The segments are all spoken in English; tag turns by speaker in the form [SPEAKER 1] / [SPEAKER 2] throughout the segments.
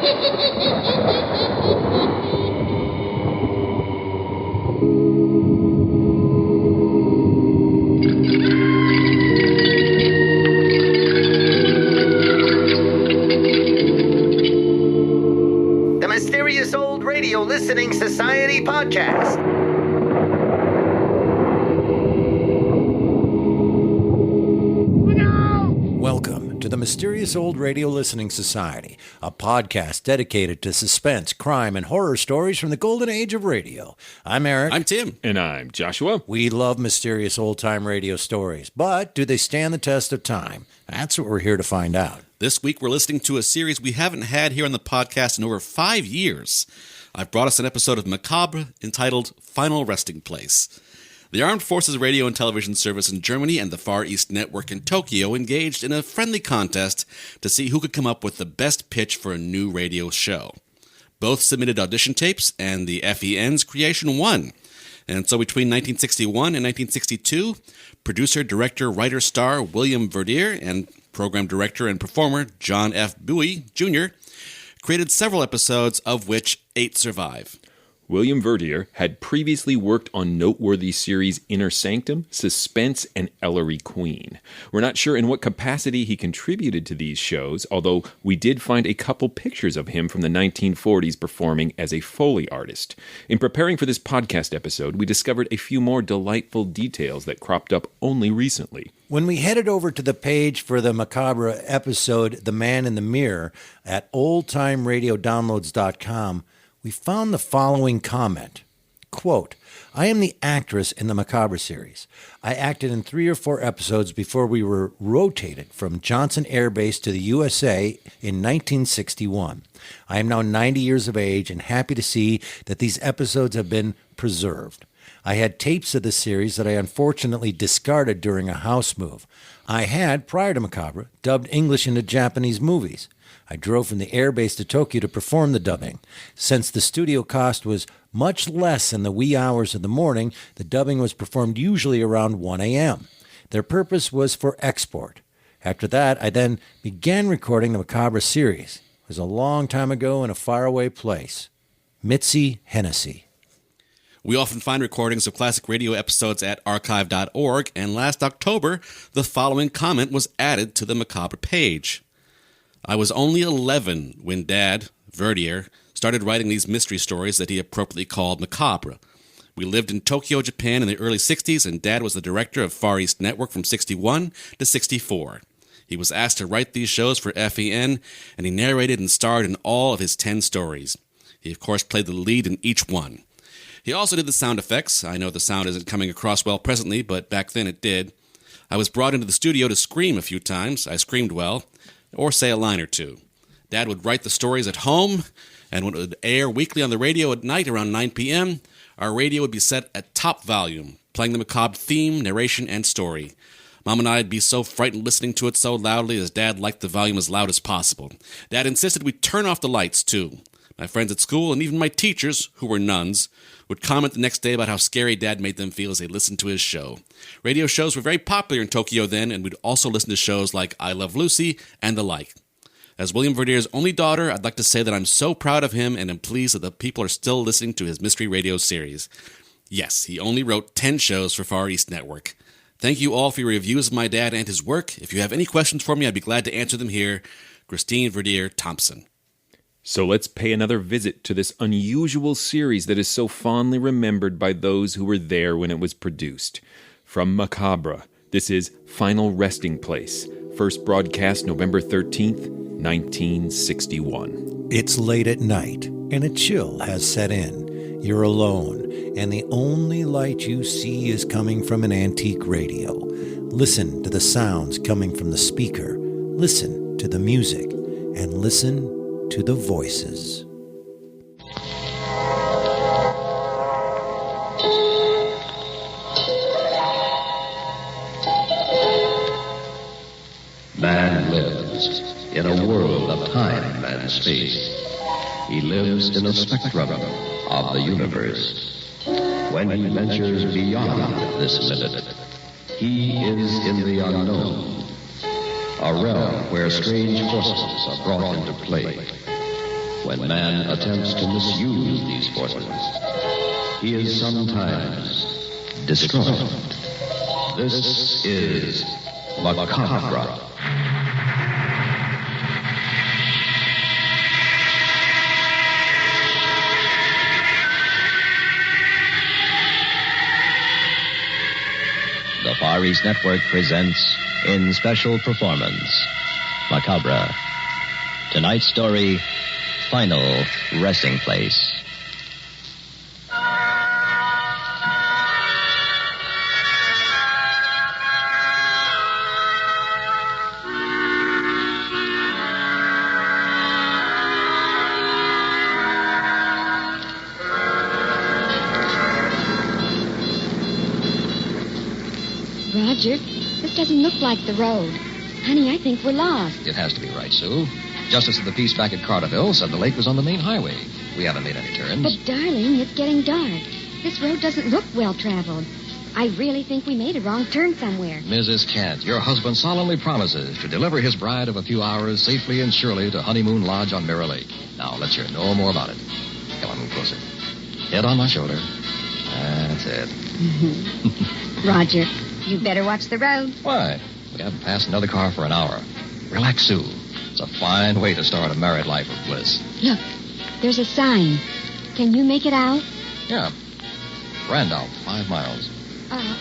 [SPEAKER 1] The Mysterious Old Radio Listening Society podcast.
[SPEAKER 2] Welcome to the Mysterious Old Radio Listening Society, a podcast dedicated to suspense, crime, and horror stories from the golden age of radio. I'm Eric.
[SPEAKER 3] I'm Tim.
[SPEAKER 4] And I'm Joshua.
[SPEAKER 2] We love mysterious old-time radio stories, but do they stand the test of time? That's what we're here to find out.
[SPEAKER 3] This week we're listening to a series we haven't had here on the podcast in over 5 years. I've brought us an episode of Macabre entitled Final Resting Place. The Armed Forces Radio and Television Service in Germany and the Far East Network in Tokyo engaged in a friendly contest to see who could come up with the best pitch for a new radio show. Both submitted audition tapes, and the FEN's creation won. And so between 1961 and 1962, producer, director, writer, star William Verdier and program director and performer John F. Bowie, Jr. created several episodes, of which 8 survive.
[SPEAKER 4] William Verdier had previously worked on noteworthy series Inner Sanctum, Suspense, and Ellery Queen. We're not sure in what capacity he contributed to these shows, although we did find a couple pictures of him from the 1940s performing as a Foley artist. In preparing for this podcast episode, we discovered a few more delightful details that cropped up only recently.
[SPEAKER 2] When we headed over to the page for the Macabre episode, The Man in the Mirror, at oldtimeradiodownloads.com, we found the following comment. Quote, I am the actress in the Macabre series. I acted in 3 or 4 episodes before we were rotated from Johnson Air Base to the USA in 1961. I am now 90 years of age and happy to see that these episodes have been preserved. I had tapes of the series that I unfortunately discarded during a house move. I had, prior to Macabre, dubbed English into Japanese movies. I drove from the airbase to Tokyo to perform the dubbing. Since the studio cost was much less in the wee hours of the morning, the dubbing was performed usually around 1 a.m. Their purpose was for export. After that, I then began recording the Macabre series. It was a long time ago in a faraway place. Mitzi Hennessy.
[SPEAKER 3] We often find recordings of classic radio episodes at archive.org, and last October, the following comment was added to the Macabre page. I was only 11 when Dad, Verdier, started writing these mystery stories that he appropriately called Macabre. We lived in Tokyo, Japan in the early 60s, and Dad was the director of Far East Network from 61 to 64. He was asked to write these shows for FEN, and he narrated and starred in all of his 10 stories. He, of course, played the lead in each one. He also did the sound effects. I know the sound isn't coming across well presently, but back then it did. I was brought into the studio to scream a few times. I screamed well. Or say a line or two. Dad would write the stories at home, and when it would air weekly on the radio at night around 9 p.m., our radio would be set at top volume, playing the Macabre theme, narration, and story. Mom and I would be so frightened listening to it so loudly as Dad liked the volume as loud as possible. Dad insisted we turn off the lights, too. My friends at school, and even my teachers, who were nuns, would comment the next day about how scary Dad made them feel as they listened to his show. Radio shows were very popular in Tokyo then, and we'd also listen to shows like I Love Lucy and the like. As William Verdier's only daughter, I'd like to say that I'm so proud of him and am pleased that the people are still listening to his mystery radio series. Yes, he only wrote 10 shows for Far East Network. Thank you all for your reviews of my dad and his work. If you have any questions for me, I'd be glad to answer them here. Christine Verdier Thompson.
[SPEAKER 4] So let's pay another visit to this unusual series that is so fondly remembered by those who were there when it was produced. From Macabre, this is Final Resting Place, first broadcast November 13th, 1961.
[SPEAKER 2] It's late at night, and a chill has set in. You're alone, and the only light you see is coming from an antique radio. Listen to the sounds coming from the speaker. Listen to the music, and listen to the voices.
[SPEAKER 5] Man lives in a world of time and space. He lives in a spectrum of the universe. When he ventures beyond this limit, he is in the unknown, a realm where strange forces are brought into play. when man attempts to misuse these forces, he is sometimes destroyed. This is Macabre. The Far East Network presents in special performance Macabre. Tonight's story, Final Resting Place.
[SPEAKER 6] Roger, this doesn't look like the road. Honey, I think we're lost.
[SPEAKER 7] It has to be right, Sue. Justice of the Peace back at Carnival said the lake was on the main highway. We haven't made any turns.
[SPEAKER 6] But, darling, it's getting dark. This road doesn't look well-traveled. I really think we made a wrong turn somewhere.
[SPEAKER 7] Mrs. Kent, your husband solemnly promises to deliver his bride of a few hours safely and surely to Honeymoon Lodge on Mirror Lake. Now, let's hear no more about it. Come on, move closer. Head on my shoulder. That's it.
[SPEAKER 6] Roger, you better watch the road.
[SPEAKER 7] Why? We haven't passed another car for an hour. Relax, Sue. It's a fine way to start a married life of bliss.
[SPEAKER 6] Look, there's a sign. Can you make it out?
[SPEAKER 7] Yeah. Randolph, 5 miles.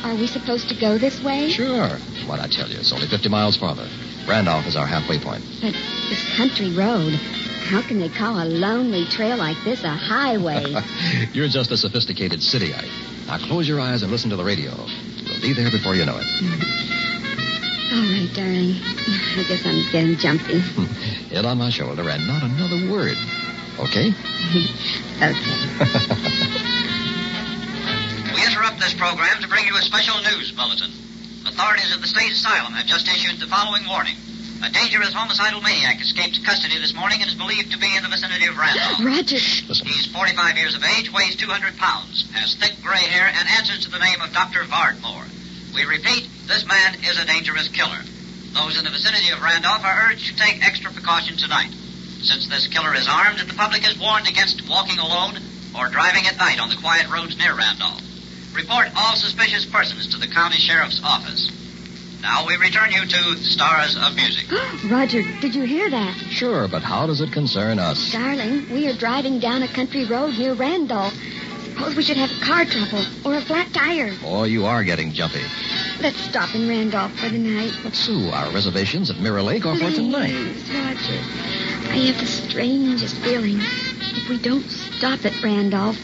[SPEAKER 6] Are we supposed to go this way?
[SPEAKER 7] Sure. Why'd I tell you? It's only 50 miles farther. Randolph is our halfway point.
[SPEAKER 6] But this country road, how can they call a lonely trail like this a highway?
[SPEAKER 7] You're just a sophisticated cityite. Now close your eyes and listen to the radio. We'll be there before you know it.
[SPEAKER 6] All right, darling. I guess I'm getting jumpy.
[SPEAKER 7] Head on my shoulder and not another word. Okay?
[SPEAKER 6] Okay.
[SPEAKER 8] We interrupt this program to bring you a special news bulletin. Authorities of the state asylum have just issued the following warning. A dangerous homicidal maniac escaped custody this morning and is believed to be in the vicinity of Randolph.
[SPEAKER 6] Roger.
[SPEAKER 7] Listen.
[SPEAKER 8] He's 45 years of age, weighs 200 pounds, has thick gray hair, and answers to the name of Dr. Vardmore. We repeat, this man is a dangerous killer. Those in the vicinity of Randolph are urged to take extra precaution tonight. Since this killer is armed, the public is warned against walking alone or driving at night on the quiet roads near Randolph. Report all suspicious persons to the county sheriff's office. Now we return you to Stars of Music.
[SPEAKER 6] Roger, did you hear that?
[SPEAKER 7] Sure, but how does it concern us?
[SPEAKER 6] Darling, we are driving down a country road near Randolph. Suppose we should have car trouble or a flat tire.
[SPEAKER 7] Oh, you are getting jumpy.
[SPEAKER 6] Let's stop in Randolph for the night.
[SPEAKER 7] But, Sue, our reservations at Mirror Lake are for tonight.
[SPEAKER 6] Please, Roger. I have the strangest feeling. If we don't stop at Randolph,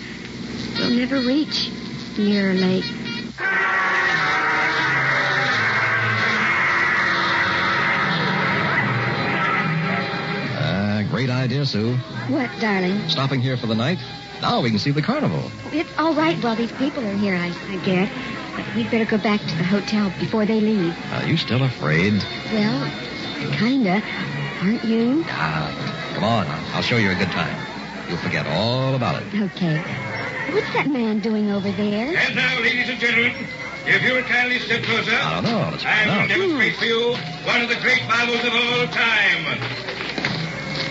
[SPEAKER 6] we'll never reach Mirror Lake.
[SPEAKER 7] Great idea, Sue.
[SPEAKER 6] What, darling?
[SPEAKER 7] Stopping here for the night? Now we can see the carnival.
[SPEAKER 6] It's all right while these people are here, I guess. But we'd better go back to the hotel before they leave.
[SPEAKER 7] Are you still afraid?
[SPEAKER 6] Well, kinda. Aren't you?
[SPEAKER 7] Come on. I'll show you a good time. You'll forget all about it.
[SPEAKER 6] Okay. What's that man doing over there?
[SPEAKER 9] And now, ladies and gentlemen, if you'll kindly step closer,
[SPEAKER 7] I don't know. Let's
[SPEAKER 9] I
[SPEAKER 7] find
[SPEAKER 9] will
[SPEAKER 7] out.
[SPEAKER 9] demonstrate for you one of the great marvels of all time.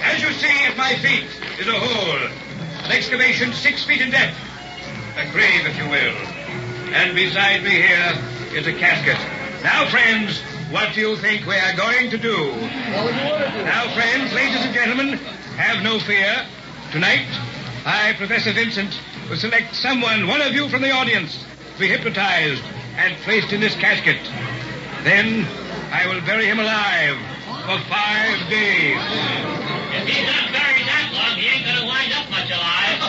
[SPEAKER 9] As you see at my feet is a hole, an excavation 6 feet in depth, a grave, if you will. And beside me here is a casket. Now, friends, what do you think we are going to do? Now, friends, ladies and gentlemen, have no fear. Tonight, I, Professor Vincent, will select someone, one of you from the audience, to be hypnotized and placed in this casket. Then I will bury him alive for 5 days.
[SPEAKER 10] If he's not buried that long, he ain't going to wind up much alive.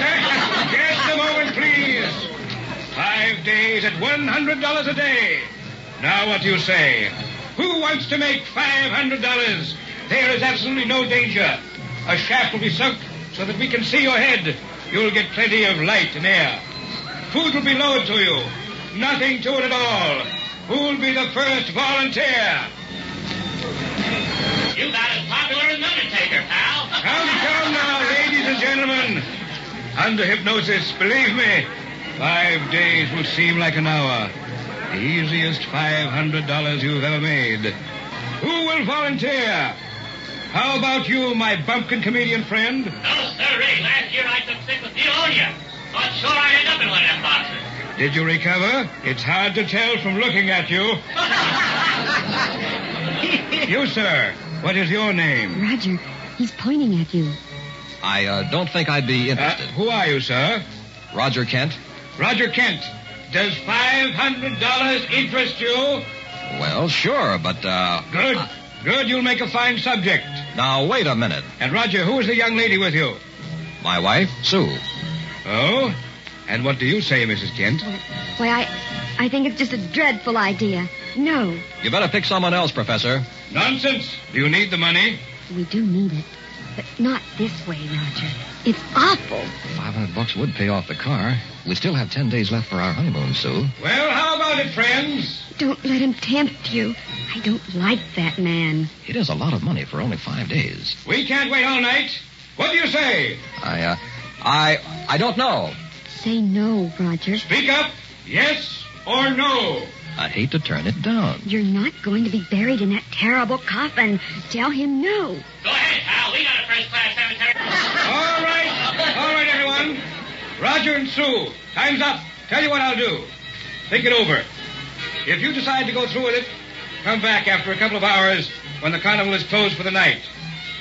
[SPEAKER 9] Just a moment, please. 5 days at $100 a day. Now, what do you say? Who wants to make $500? There is absolutely no danger. A shaft will be sunk so that we can see your head. You'll get plenty of light and air. Food will be lowered to you. Nothing to it at all. Who'll be the first volunteer?
[SPEAKER 10] You got as popular as an undertaker, pal.
[SPEAKER 9] Come now, ladies and gentlemen. Under hypnosis, believe me, 5 days will seem like an hour. The easiest $500 you've ever made. Who will volunteer? How about you, my bumpkin comedian friend?
[SPEAKER 10] No, sirree. Last year I took sick with pneumonia. Thought sure I'd end up in one of them boxes.
[SPEAKER 9] Did you recover? It's hard to tell from looking at you. You, sir, what is your name?
[SPEAKER 6] Roger, he's pointing at you.
[SPEAKER 7] I don't think I'd be interested.
[SPEAKER 9] Who are you, sir?
[SPEAKER 7] Roger Kent?
[SPEAKER 9] Roger Kent. Does $500 interest you?
[SPEAKER 7] Well, sure, but,
[SPEAKER 9] Good. Good, you'll make a fine subject.
[SPEAKER 7] Now, wait a minute.
[SPEAKER 9] And, Roger, who is the young lady with you?
[SPEAKER 7] My wife, Sue.
[SPEAKER 9] Oh? And what do you say, Mrs. Kent?
[SPEAKER 6] Why, I think it's just a dreadful idea. No,
[SPEAKER 7] You better pick someone else, Professor.
[SPEAKER 9] Nonsense. Do you need the money?
[SPEAKER 6] we do need it. But not this way, Roger. It's awful.
[SPEAKER 7] $500 would pay off the car. We still have 10 days left for our honeymoon, Sue.
[SPEAKER 9] Well, how about it, friends?
[SPEAKER 6] Don't let him tempt you. I don't like that man.
[SPEAKER 7] It is a lot of money for only 5 days.
[SPEAKER 9] We can't wait all night. What do you say?
[SPEAKER 7] I don't know.
[SPEAKER 6] Say no, Roger.
[SPEAKER 9] Speak up. Yes or no?
[SPEAKER 7] I'd hate to turn it down.
[SPEAKER 6] You're not going to be buried in that terrible coffin. Tell him no.
[SPEAKER 10] Go ahead, pal. We got a first-class cemetery.
[SPEAKER 9] All right, everyone. Roger and Sue, time's up. Tell you what I'll do. Think it over. If you decide to go through with it, come back after a couple of hours when the carnival is closed for the night.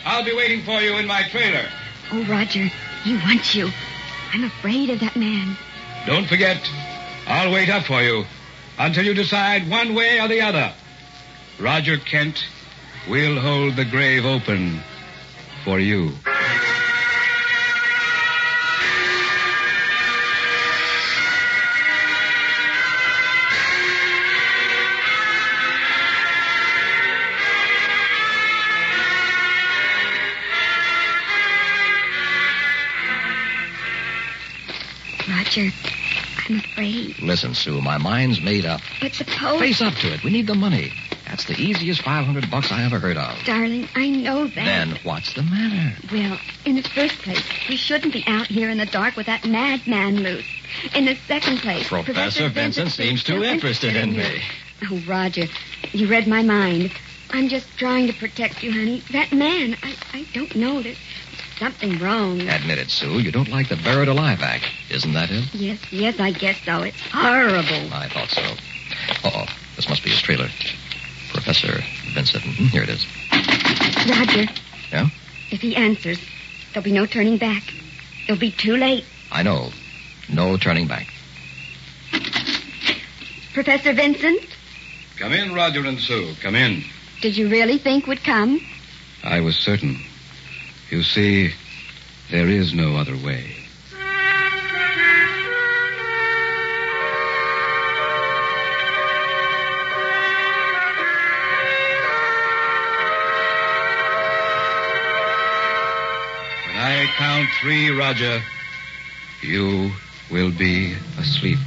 [SPEAKER 9] I'll be waiting for you in my trailer.
[SPEAKER 6] Oh, Roger, he wants you. I'm afraid of that man.
[SPEAKER 9] Don't forget, I'll wait up for you until you decide one way or the other. Roger Kent will hold the grave open for you.
[SPEAKER 6] Roger, I'm afraid.
[SPEAKER 7] Listen, Sue, my mind's made up.
[SPEAKER 6] But suppose...
[SPEAKER 7] Face up to it. We need the money. That's the easiest $500 I ever heard of.
[SPEAKER 6] Darling, I know that.
[SPEAKER 7] Then what's the matter?
[SPEAKER 6] Well, in the first place, we shouldn't be out here in the dark with that madman loose. In the second place...
[SPEAKER 7] Professor Vincent seems too interested in me.
[SPEAKER 6] Oh, Roger, you read my mind. I'm just trying to protect you, honey. That man, I don't know. There's something wrong.
[SPEAKER 7] Admit it, Sue. You don't like the buried alive act. Isn't that it?
[SPEAKER 6] Yes, I guess so. It's horrible.
[SPEAKER 7] I thought so. Uh-oh. This must be his trailer. Professor Vincent. Here it is.
[SPEAKER 6] Roger.
[SPEAKER 7] Yeah?
[SPEAKER 6] If he answers, there'll be no turning back. It'll be too late.
[SPEAKER 7] I know. No turning back.
[SPEAKER 6] Professor Vincent?
[SPEAKER 9] Come in, Roger and Sue. Come in.
[SPEAKER 6] Did you really think we'd come?
[SPEAKER 9] I was certain. You see, there is no other way. When I count 3, Roger, you will be asleep.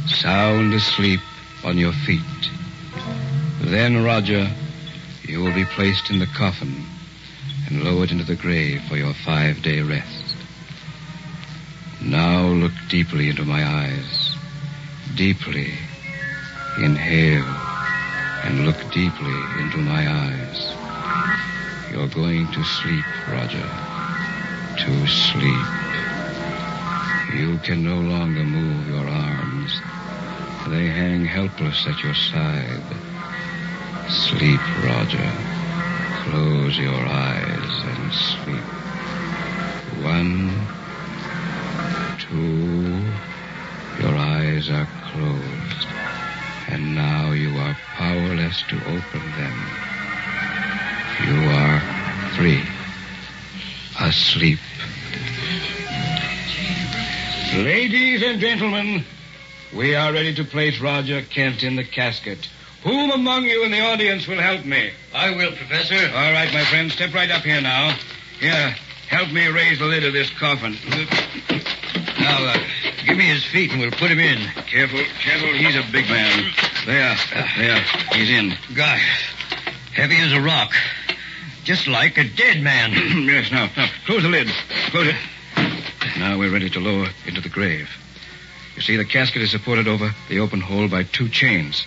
[SPEAKER 9] Sound asleep on your feet. Then, Roger, you will be placed in the coffin and lowered into the grave for your 5-day rest. Now look deeply into my eyes. Deeply. Inhale and look deeply into my eyes. You're going to sleep, Roger. To sleep. You can no longer move your arms. They hang helpless at your side. Sleep, Roger. Close your eyes and sleep. 1, 2. Your eyes are closed. And now you are powerless to open them. You are 3. Asleep. Ladies and gentlemen, we are ready to place Roger Kent in the casket. Whom among you in the audience will help me?
[SPEAKER 11] I will, Professor.
[SPEAKER 9] All right, my friend, step right up here now. Here, help me raise the lid of this coffin.
[SPEAKER 11] Now, give me his feet and we'll put him in.
[SPEAKER 9] Careful, he's a big man. There, he's in.
[SPEAKER 11] Gosh, heavy as a rock. Just like a dead man.
[SPEAKER 9] Yes, now, close the lid. Close it. Now we're ready to lower into the grave. You see, the casket is supported over the open hole by 2 chains.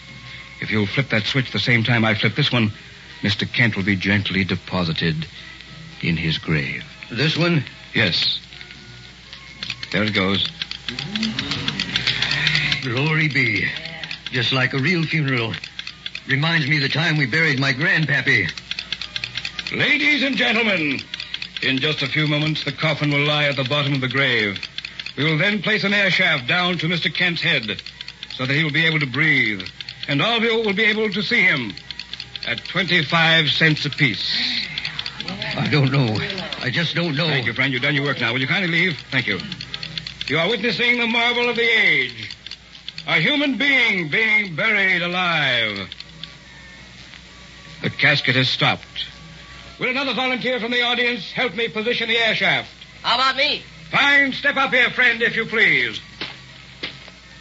[SPEAKER 9] If you'll flip that switch the same time I flip this one,
[SPEAKER 11] Mr. Kent will be gently deposited in his grave.
[SPEAKER 7] This one?
[SPEAKER 11] Yes. There it goes.
[SPEAKER 7] Glory be. Just like a real funeral. Reminds me of the time we buried my grandpappy.
[SPEAKER 9] Ladies and gentlemen, in just a few moments, the coffin will lie at the bottom of the grave. We will then place an air shaft down to Mr. Kent's head so that he will be able to breathe. And all of you will be able to see him at 25 cents apiece.
[SPEAKER 7] I don't know. I just don't know.
[SPEAKER 9] Thank you, friend. You've done your work now. Will you kindly leave? Thank you. You are witnessing the marvel of the age. A human being being buried alive. The casket has stopped. Will another volunteer from the audience help me position the air shaft?
[SPEAKER 12] How about me?
[SPEAKER 9] Fine. Step up here, friend, if you please.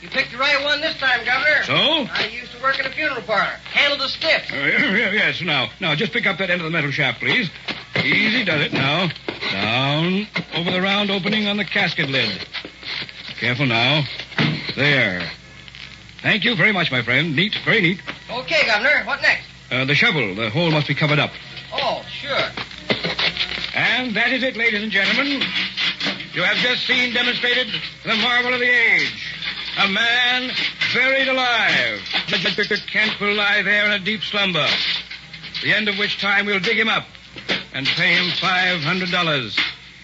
[SPEAKER 12] You picked the right one this time, Governor.
[SPEAKER 9] So?
[SPEAKER 12] I used to work in a funeral parlor. Handled the stiffs.
[SPEAKER 9] Yes, now, just pick up that end of the metal shaft, please. Easy does it now. Down over the round opening on the casket lid. Careful now. There. Thank you very much, my friend. Neat, very neat.
[SPEAKER 12] Okay, Governor. What next?
[SPEAKER 9] The shovel. The hole must be covered up.
[SPEAKER 12] Oh, sure.
[SPEAKER 9] And that is it, ladies and gentlemen. You have just seen demonstrated the marvel of the age. A man buried alive. Mr. Kent will lie there in a deep slumber, the end of which time we'll dig him up and pay him $500.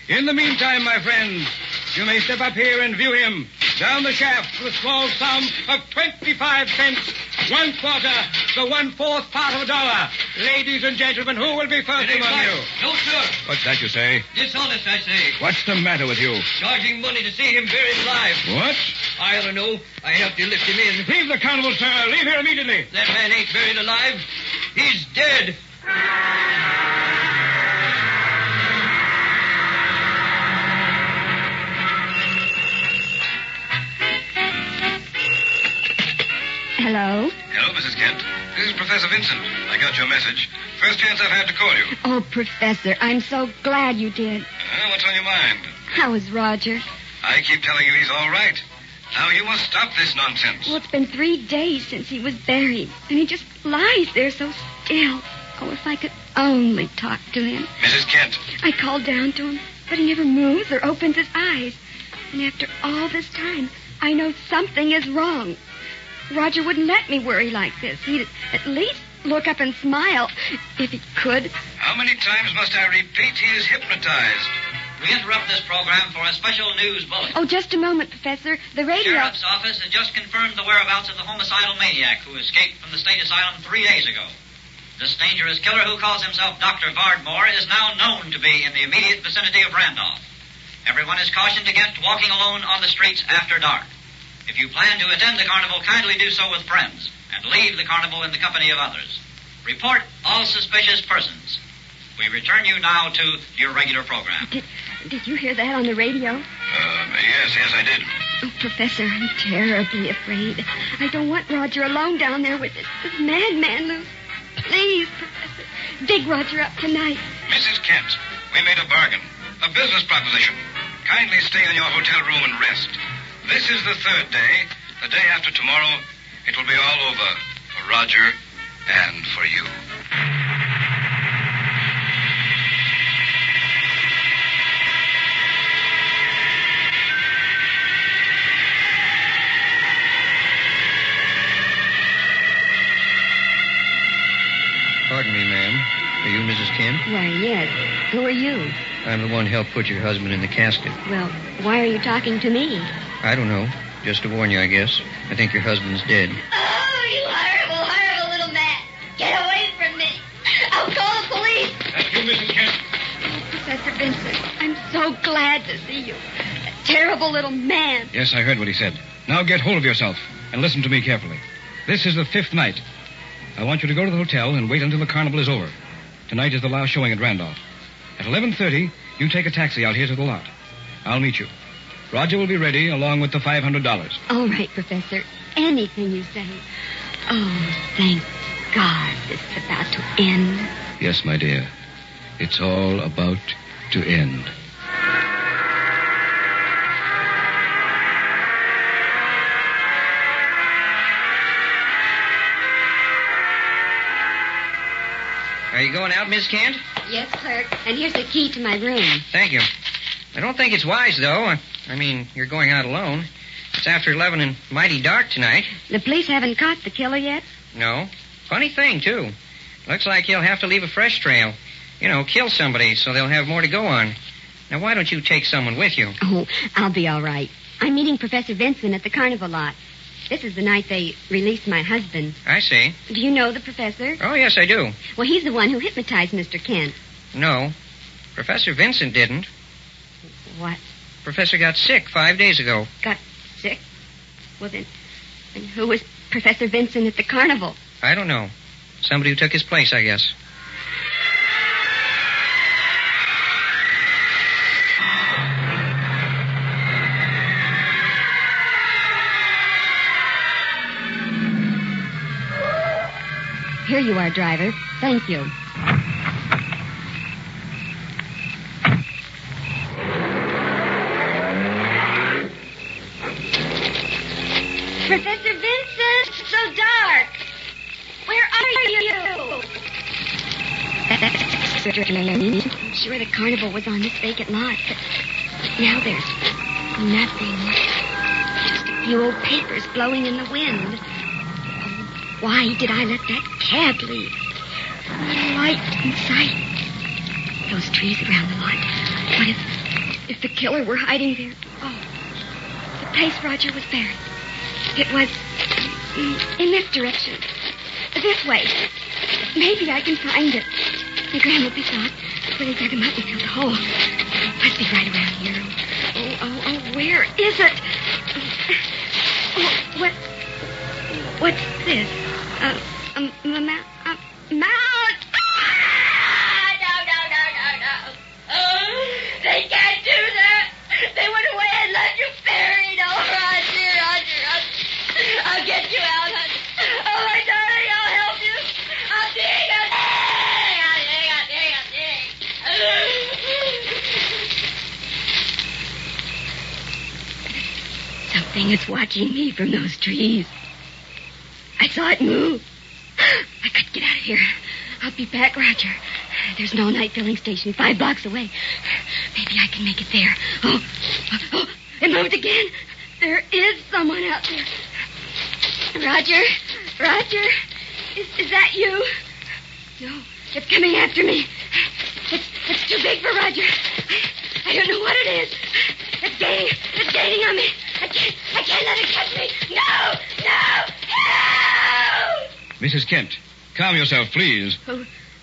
[SPEAKER 9] In the meantime, my friends, you may step up here and view him down the shaft for a small sum of 25 cents, 1/4, the 1/4 part of a dollar. Ladies and gentlemen, who will be first among you?
[SPEAKER 12] No, sir.
[SPEAKER 9] What's that you say?
[SPEAKER 12] Dishonest, I say.
[SPEAKER 9] What's the matter with you?
[SPEAKER 12] Charging money to see him buried alive.
[SPEAKER 9] What?
[SPEAKER 12] I don't know. I helped you lift him in.
[SPEAKER 9] Leave the carnival, sir. Leave here immediately.
[SPEAKER 12] That man ain't buried alive. He's dead.
[SPEAKER 6] Hello?
[SPEAKER 13] Hello, Mrs. Kent. This is Professor Vincent. I got your message. First chance I've had to call you.
[SPEAKER 6] Oh, Professor, I'm so glad you did.
[SPEAKER 13] What's on your mind?
[SPEAKER 6] How is Roger?
[SPEAKER 13] I keep telling you he's all right. Now you must stop this nonsense.
[SPEAKER 6] Well, it's been 3 days since he was buried, and he just lies there so still. Oh, if I could only talk to him.
[SPEAKER 13] Mrs. Kent.
[SPEAKER 6] I called down to him, but he never moves or opens his eyes. And after all this time, I know something is wrong. Roger wouldn't let me worry like this. He'd at least look up and smile, if he could.
[SPEAKER 13] How many times must I repeat he is hypnotized?
[SPEAKER 8] We interrupt this program for a special news bulletin.
[SPEAKER 6] Oh, just a moment, Professor. The radio...
[SPEAKER 8] Sheriff's office has just confirmed the whereabouts of the homicidal maniac who escaped from the state asylum 3 days ago. This dangerous killer who calls himself Dr. Vardmore is now known to be in the immediate vicinity of Randolph. Everyone is cautioned against walking alone on the streets after dark. If you plan to attend the carnival, kindly do so with friends, and leave the carnival in the company of others. Report all suspicious persons. We return you now to your regular program.
[SPEAKER 6] Did you hear that on the radio?
[SPEAKER 13] Yes, I did.
[SPEAKER 6] Oh, Professor, I'm terribly afraid. I don't want Roger alone down there with this madman, Lou. Please, Professor, dig Roger up tonight.
[SPEAKER 13] Mrs. Kent, we made a bargain, a business proposition. Kindly stay in your hotel room and rest. This is the 3rd day. The day after tomorrow, it will be all over for Roger and for you.
[SPEAKER 7] Pardon me, ma'am. Are you Mrs. Kent?
[SPEAKER 6] Why, yes. Who are you?
[SPEAKER 7] I'm the one who helped put your husband in the casket.
[SPEAKER 6] Well, why are you talking to me?
[SPEAKER 7] I don't know. Just to warn you, I guess. I think your husband's dead.
[SPEAKER 14] Oh, you horrible, horrible little man. Get away from me. I'll call the police.
[SPEAKER 9] That's you, Mrs. Kent.
[SPEAKER 6] Oh, Professor Vincent, I'm so glad to see you. A terrible little man.
[SPEAKER 9] Yes, I heard what he said. Now get hold of yourself and listen to me carefully. This is the 5th night. I want you to go to the hotel and wait until the carnival is over. Tonight is the last showing at Randolph. At 11:30, you take a taxi out here to the lot. I'll meet you. Roger will be ready along with the $500.
[SPEAKER 6] All right, Professor. Anything you say. Oh, thank God this is about to end.
[SPEAKER 11] Yes, my dear. It's all about to end.
[SPEAKER 12] you going out, Miss Kent?
[SPEAKER 6] Yes, clerk. And here's the key to my room.
[SPEAKER 12] Thank you. I don't think it's wise, though. I mean, you're going out alone. It's after 11 and mighty dark tonight.
[SPEAKER 6] The police haven't caught the killer yet?
[SPEAKER 12] No. Funny thing, too. Looks like he'll have to leave a fresh trail. You know, kill somebody so they'll have more to go on. Now, why don't you take someone with you?
[SPEAKER 6] Oh, I'll be all right. I'm meeting Professor Vincent at the carnival lot. This is the night they released my husband.
[SPEAKER 12] I see.
[SPEAKER 6] Do you know the professor?
[SPEAKER 12] Oh, yes, I do.
[SPEAKER 6] Well, he's the one who hypnotized Mr. Kent.
[SPEAKER 12] No. Professor Vincent didn't.
[SPEAKER 6] What?
[SPEAKER 12] Professor got sick 5 days ago.
[SPEAKER 6] Got sick? Well, then who was Professor Vincent at the carnival?
[SPEAKER 12] I don't know. Somebody who took his place, I guess.
[SPEAKER 6] Here you are, driver. Thank you. Professor Vincent, it's so dark. Where are you? I'm sure the carnival was on this vacant lot, but now there's nothing. Just a few old papers blowing in the wind. Why did I let that cab leave? No light in sight. Those trees around the lot. What if the killer were hiding there? Oh, the place Roger was buried. It was in this direction. This way. Maybe I can find it. And Grandma thought when he dug him up and filled the hole. Must be right around here. Oh, where is it? Oh, what's this? Mount.
[SPEAKER 14] No. They can't do that. They went away and left you buried. Oh, Roger. I'll get you out, honey. Oh, my darling, I'll help you. I'll dig.
[SPEAKER 6] Something is watching me from those trees. I saw it move. I could get out of here. I'll be back, Roger. There's an all-night filling station 5 blocks away. Maybe I can make it there. Oh, it moved again. There is someone out there. Roger, is that you? No, it's coming after me. It's too big for Roger. I don't know what it is. It's gaining on me. I can't let it catch me. No!
[SPEAKER 9] Mrs. Kent, calm yourself, please.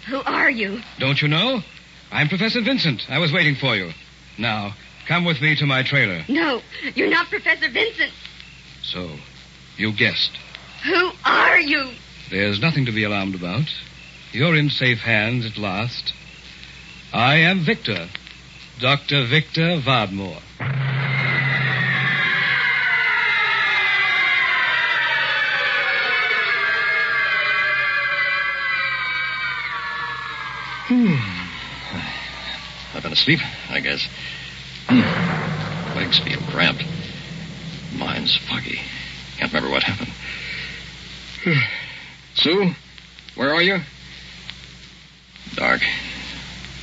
[SPEAKER 6] Who are you?
[SPEAKER 9] Don't you know? I'm Professor Vincent. I was waiting for you. Now, come with me to my trailer.
[SPEAKER 6] No, you're not Professor Vincent.
[SPEAKER 9] So, you guessed.
[SPEAKER 6] Who are you?
[SPEAKER 9] There's nothing to be alarmed about. You're in safe hands at last. I am Victor. Dr. Victor Vardmore.
[SPEAKER 7] I've been asleep, I guess. Legs feel cramped. Mind's foggy. Can't remember what happened. Sue, where are you? Dark.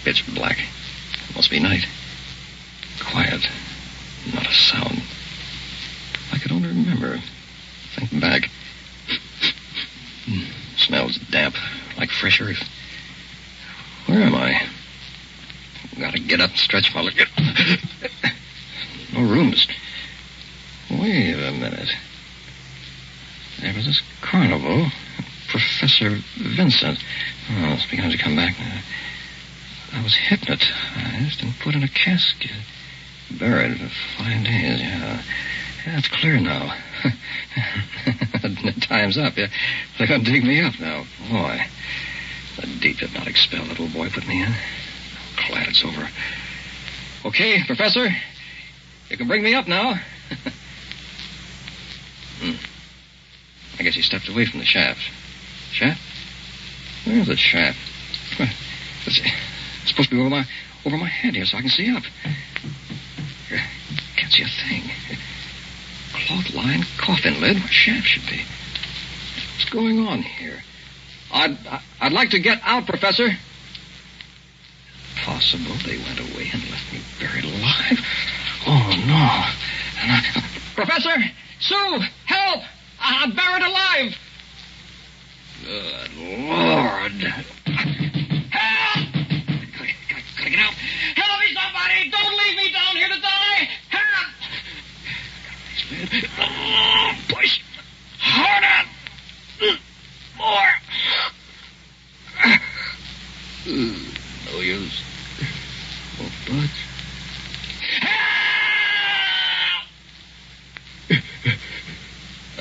[SPEAKER 7] Pitch black. Must be night. Quiet. Not a sound. I could only remember. Think back. Smells damp, like fresh earth. Where am I? Gotta get up and stretch while I get... No rooms. Wait a minute. There was this carnival. Professor Vincent. Oh, it's beginning to come back. I was hypnotized and put in a casket. Buried for 5 days, yeah. Yeah, it's clear now. Time's up. Yeah. They're going to dig me up now. Boy. The deep hypnotic spell that little boy put me in. Glad it's over. Okay, Professor. You can bring me up now. I guess he stepped away from the shaft. Shaft? Where's the shaft? It's supposed to be over my head here so I can see up. Can't see a thing. Cloth-lined coffin lid where shaft should be. What's going on here? I'd like to get out, Professor.
[SPEAKER 11] possible they went away and left me buried alive? Oh, no.
[SPEAKER 12] Professor! Sue! Help! I'm buried alive!
[SPEAKER 11] Good Lord.
[SPEAKER 12] Help! Gotta get out. Help me, somebody! Don't leave me down here to die! Help!
[SPEAKER 11] Push harder. More. No use. Won't budge.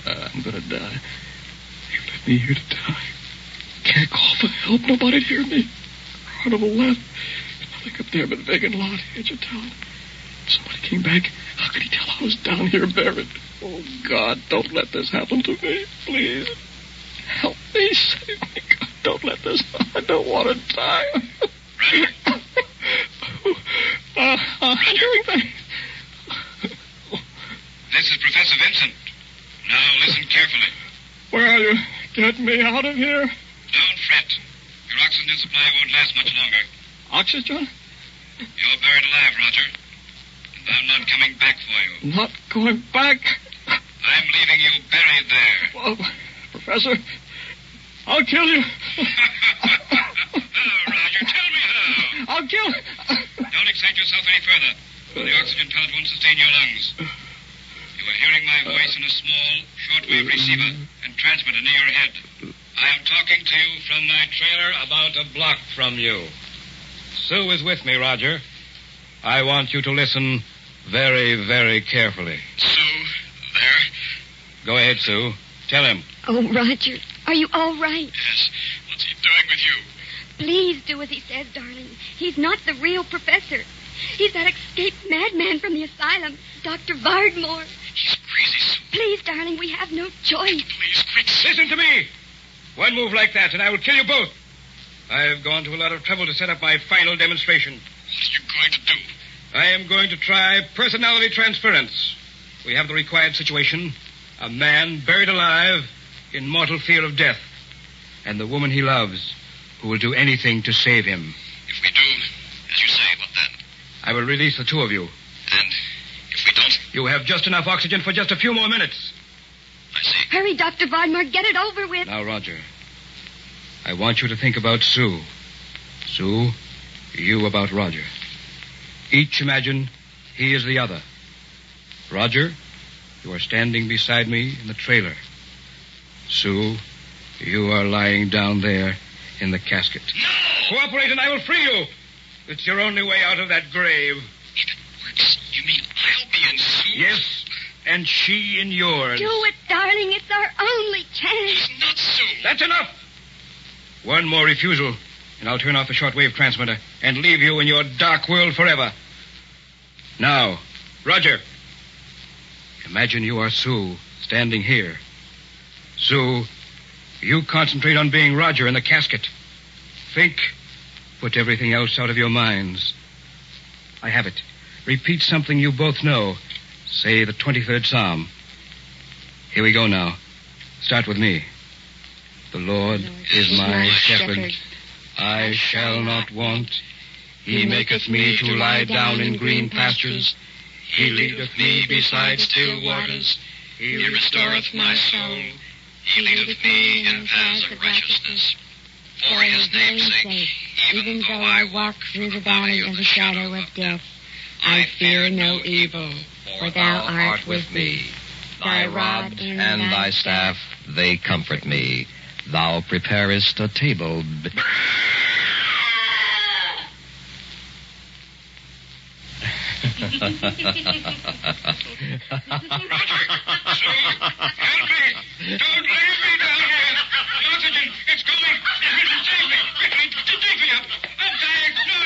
[SPEAKER 11] I'm gonna die. You left me here to die. Can't call for help. Nobody'd hear me. Carnival left. Nothing up there but vacant lot, edge of town. If somebody came back, how could he tell I was down here buried? Oh, God, don't let this happen to me. Please. Help me. Save me. God, don't let this. I don't want to die. I'm hearing things.
[SPEAKER 13] This is Professor Vincent. Now listen carefully.
[SPEAKER 11] Where are you? Get me out of here.
[SPEAKER 13] Don't fret. Your oxygen supply won't last much longer.
[SPEAKER 11] Oxygen?
[SPEAKER 13] You're buried alive, Roger. And I'm not coming back for you.
[SPEAKER 11] Not going back?
[SPEAKER 13] I'm leaving you buried there.
[SPEAKER 11] Well, Professor, I'll kill you.
[SPEAKER 13] Roger, tell me how.
[SPEAKER 11] I'll kill...
[SPEAKER 13] Don't excite yourself any further. The oxygen pellet won't sustain your lungs. You are hearing my voice in a small, shortwave receiver and transmitter near your head. I am talking to you from my trailer about a block from you. Sue is with me, Roger. I want you to listen very, very carefully. Sue, there? Go ahead, Sue. Tell him.
[SPEAKER 6] Oh, Roger, are you all right?
[SPEAKER 13] Yes. What's he doing with you?
[SPEAKER 6] Please do as he says, darling. He's not the real professor. He's that escaped madman from the asylum, Dr. Vardmore.
[SPEAKER 13] He's crazy, Sue.
[SPEAKER 6] Please, darling, we have no choice.
[SPEAKER 13] Please, quick. Listen to me. One move like that, and I will kill you both. I've gone to a lot of trouble to set up my final demonstration. What are you going to do? I am going to try personality transference. We have the required situation. A man buried alive in mortal fear of death. And the woman he loves, who will do anything to save him. If we do, as you say, what then? I will release the two of you. And if we don't? You have just enough oxygen for just a few more minutes. I see.
[SPEAKER 6] Hurry, Dr. Vardmore, get it over with.
[SPEAKER 13] Now, Roger, I want you to think about Sue. Sue, you about Roger. Each imagine he is the other. Roger, you are standing beside me in the trailer. Sue, you are lying down there in the casket. No! Cooperate and I will free you. It's your only way out of that grave. If it works, you mean I'll be in Sue? Yes, and she in yours.
[SPEAKER 6] Do it, darling. It's our only chance.
[SPEAKER 13] He's not Sue. That's enough. One more refusal, and I'll turn off the shortwave transmitter and leave you in your dark world forever. Now, Roger, imagine you are Sue standing here. Sue, you concentrate on being Roger in the casket. Think. Put everything else out of your minds. I have it. Repeat something you both know. Say the 23rd Psalm. Here we go now. Start with me. The Lord is my shepherd. I shall not want. He maketh me to lie down in green pastures. He leadeth me beside still waters. He restoreth my soul. He leadeth me in paths of righteousness. For his name's sake, even though I walk through the valley of the shadow of death, I fear no evil, for thou art with me.
[SPEAKER 7] Thy rod and thy staff, they comfort me. Thou preparest a table.
[SPEAKER 13] Roger, Sue, help me! Don't leave me down here! The oxygen, it's going! Save me! Quickly, dig me up! I'm dying! No,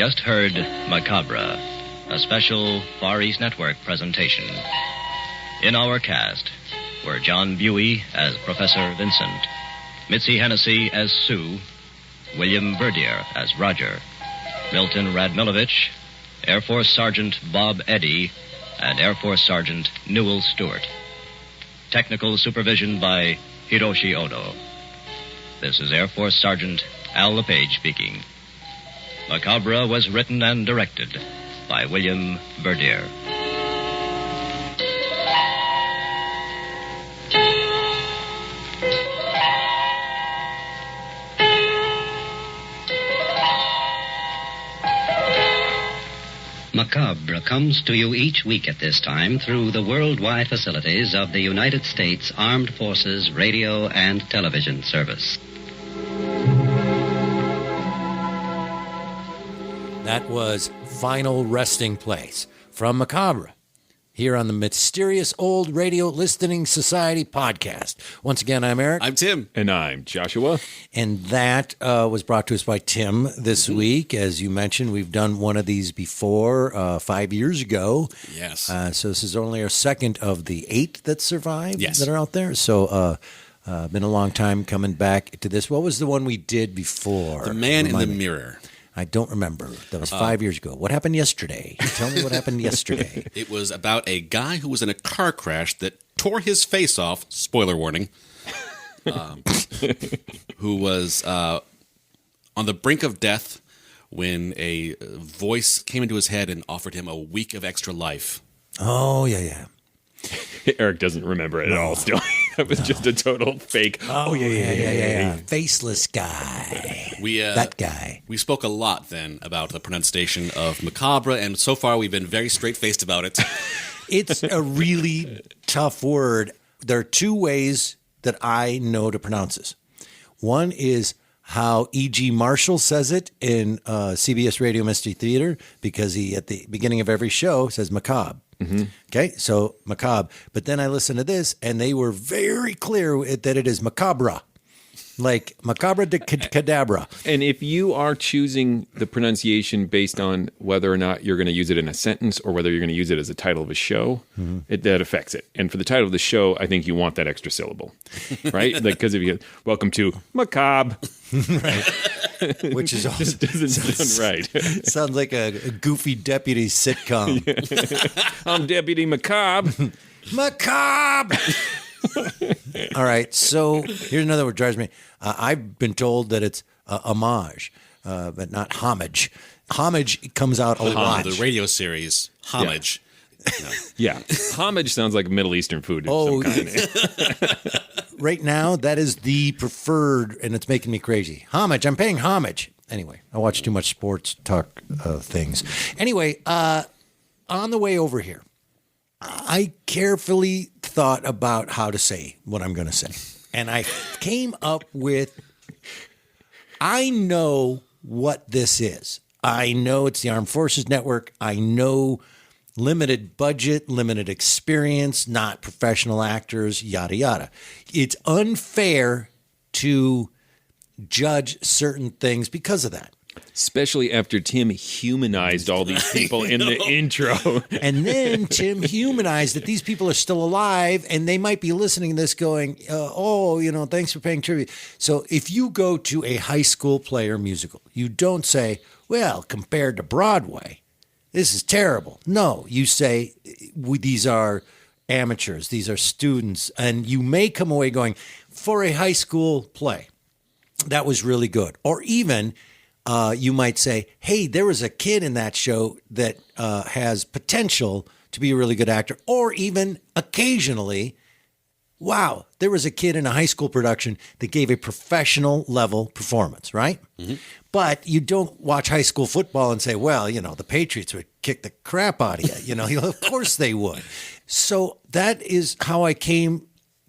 [SPEAKER 7] just heard Macabre, a special Far East Network presentation. In our cast were John Buey as Professor Vincent, Mitzi Hennessy as Sue, William Verdier as Roger, Milton Radmilovich, Air Force Sergeant Bob Eddy, and Air Force Sergeant Newell Stewart. Technical supervision by Hiroshi Odo. This is Air Force Sergeant Al LePage speaking. Macabre was written and directed by William Verdier.
[SPEAKER 8] Macabre comes to you each week at this time through the worldwide facilities of the United States Armed Forces Radio and Television Service.
[SPEAKER 2] That was Final Resting Place from Macabre here on the Mysterious Old Radio Listening Society podcast. Once again, I'm Eric.
[SPEAKER 3] I'm Tim.
[SPEAKER 4] And I'm Joshua. And
[SPEAKER 2] that was brought to us by Tim this week. As you mentioned, we've done one of these before 5 years ago.
[SPEAKER 3] Yes.
[SPEAKER 2] So this is only our second of the 8 that survived
[SPEAKER 3] Yes.
[SPEAKER 2] that are out there. So been a long time coming back to this. What was the one we did before?
[SPEAKER 3] The Man in the Mirror.
[SPEAKER 2] I don't remember. That was 5 years ago. What happened yesterday? Tell me what happened yesterday.
[SPEAKER 3] It was about a guy who was in a car crash that tore his face off, spoiler warning, who was on the brink of death when a voice came into his head and offered him a week of extra life.
[SPEAKER 2] Oh, yeah.
[SPEAKER 4] Eric doesn't remember it at all still. That was just a total fake.
[SPEAKER 2] Oh, yeah. Faceless guy. That guy.
[SPEAKER 3] We spoke a lot then about the pronunciation of Macabre, and so far we've been very straight-faced about it.
[SPEAKER 2] It's a really tough word. There are 2 ways that I know to pronounce this. One is how E.G. Marshall says it in CBS Radio Mystery Theater, because he, at the beginning of every show, says macabre. Mm-hmm. Okay, so macabre. But then I listened to this, and they were very clear that it is macabre, like macabre de cadabra.
[SPEAKER 4] And if you are choosing the pronunciation based on whether or not you're going to use it in a sentence or whether you're going to use it as a title of a show, that affects it. And for the title of the show, I think you want that extra syllable, right? Like, because if you get, welcome to Macabre.
[SPEAKER 2] Right. Which is also,
[SPEAKER 4] just doesn't sound right.
[SPEAKER 2] Sounds like a goofy deputy sitcom.
[SPEAKER 4] I'm Deputy Macabre.
[SPEAKER 2] Macabre! All right, so here's another word that drives me. I've been told that it's homage, but not homage. Homage comes out a lot.
[SPEAKER 3] The radio series, Homage.
[SPEAKER 4] Yeah. Homage sounds like Middle Eastern food of some kind.
[SPEAKER 2] Right now, that is the preferred, and it's making me crazy. Homage. I'm paying homage. Anyway, I watch too much sports talk things. Anyway, on the way over here, I carefully thought about how to say what I'm going to say. And I came up with, I know what this is. I know it's the Armed Forces Network. I know limited budget, limited experience, not professional actors, yada, yada. It's unfair to judge certain things because of that.
[SPEAKER 4] Especially after Tim humanized all these people in the intro.
[SPEAKER 2] And then Tim humanized that these people are still alive and they might be listening to this going, thanks for paying tribute. So if you go to a high school play or musical, you don't say, well, compared to Broadway, this is terrible. No, you say these are amateurs, these are students, and you may come away going, for a high school play, that was really good. Or even you might say, hey, there was a kid in that show that has potential to be a really good actor. Or even occasionally, wow, there was a kid in a high school production that gave a professional level performance, right? Mm-hmm. But you don't watch high school football and say, well, the Patriots would kick the crap out of you. Of course they would. So that is how I came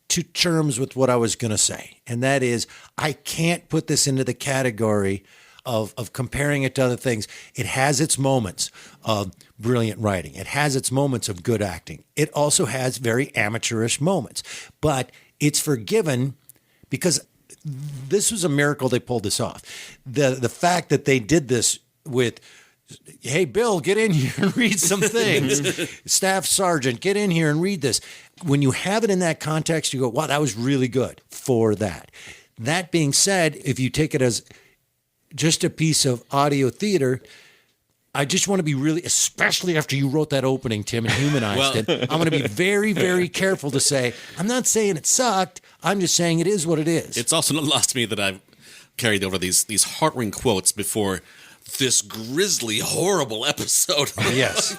[SPEAKER 2] to terms with what I was going to say. And that is, I can't put this into the category of comparing it to other things. It has its moments of brilliant writing. It has its moments of good acting. It also has very amateurish moments. But it's forgiven because this was a miracle they pulled this off. The fact that they did this with Hey, Bill, get in here and read some things. Staff Sergeant, get in here and read this. When you have it in that context, you go, wow, that was really good for that. That being said, if you take it as just a piece of audio theater, I just want to be really, especially after you wrote that opening, Tim, and humanized it, I'm going to be very, very careful to say, I'm not saying it sucked. I'm just saying it is what it is.
[SPEAKER 3] It's also not lost to me that I've carried over these heart-wrenching quotes before this grisly, horrible episode.
[SPEAKER 2] Yes.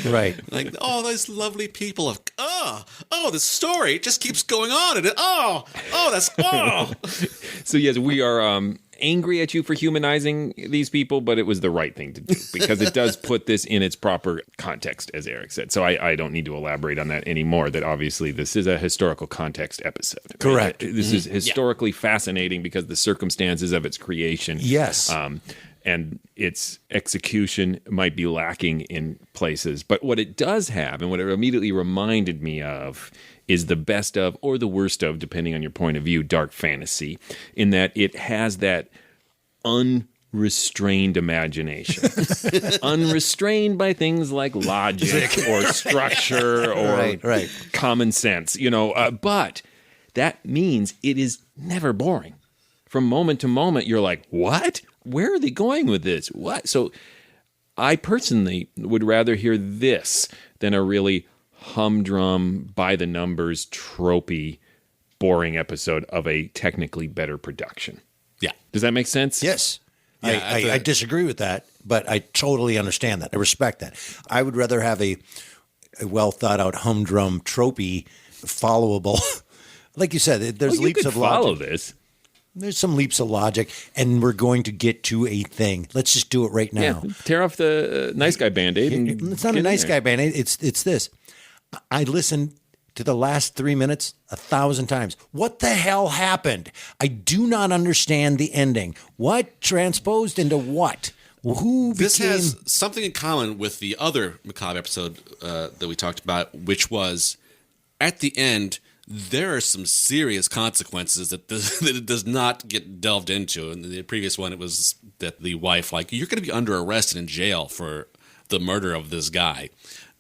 [SPEAKER 2] Right.
[SPEAKER 3] Like, oh, those lovely people. The story just keeps going on. And
[SPEAKER 4] So, yes, we are angry at you for humanizing these people, but it was the right thing to do because it does put this in its proper context, as Eric said. So I don't need to elaborate on that anymore, that obviously this is a historical context episode. Right?
[SPEAKER 2] Correct.
[SPEAKER 4] This is historically fascinating because the circumstances of its creation.
[SPEAKER 2] Yes.
[SPEAKER 4] And its execution might be lacking in places. But what it does have, and what it immediately reminded me of, is the best of, or the worst of, depending on your point of view, dark fantasy, in that it has that unrestrained imagination. Unrestrained by things like logic or structure or common sense, but that means it is never boring. From moment to moment, you're like, what? Where are they going with this? What? So I personally would rather hear this than a really humdrum, by-the-numbers, tropey, boring episode of a technically better production.
[SPEAKER 3] Yeah.
[SPEAKER 4] Does that make sense?
[SPEAKER 2] Yes.
[SPEAKER 3] Yeah,
[SPEAKER 2] I disagree with that, but I totally understand that. I respect that. I would rather have a well-thought-out, humdrum, tropey, followable. Like you said, there's leaps of logic.
[SPEAKER 4] Follow this.
[SPEAKER 2] There's some leaps of logic, and we're going to get to a thing. Let's just do it right now.
[SPEAKER 4] Yeah, tear off the nice guy Band-Aid.
[SPEAKER 2] It's not a nice guy Band-Aid. It's this. I listened to the last 3 minutes 1,000 times. What the hell happened? I do not understand the ending. What transposed into what?
[SPEAKER 3] This has something in common with the other Macabre episode that we talked about, which was at the end, there are some serious consequences that it does not get delved into. In the previous one, it was that the wife, you're going to be under arrest and in jail for the murder of this guy.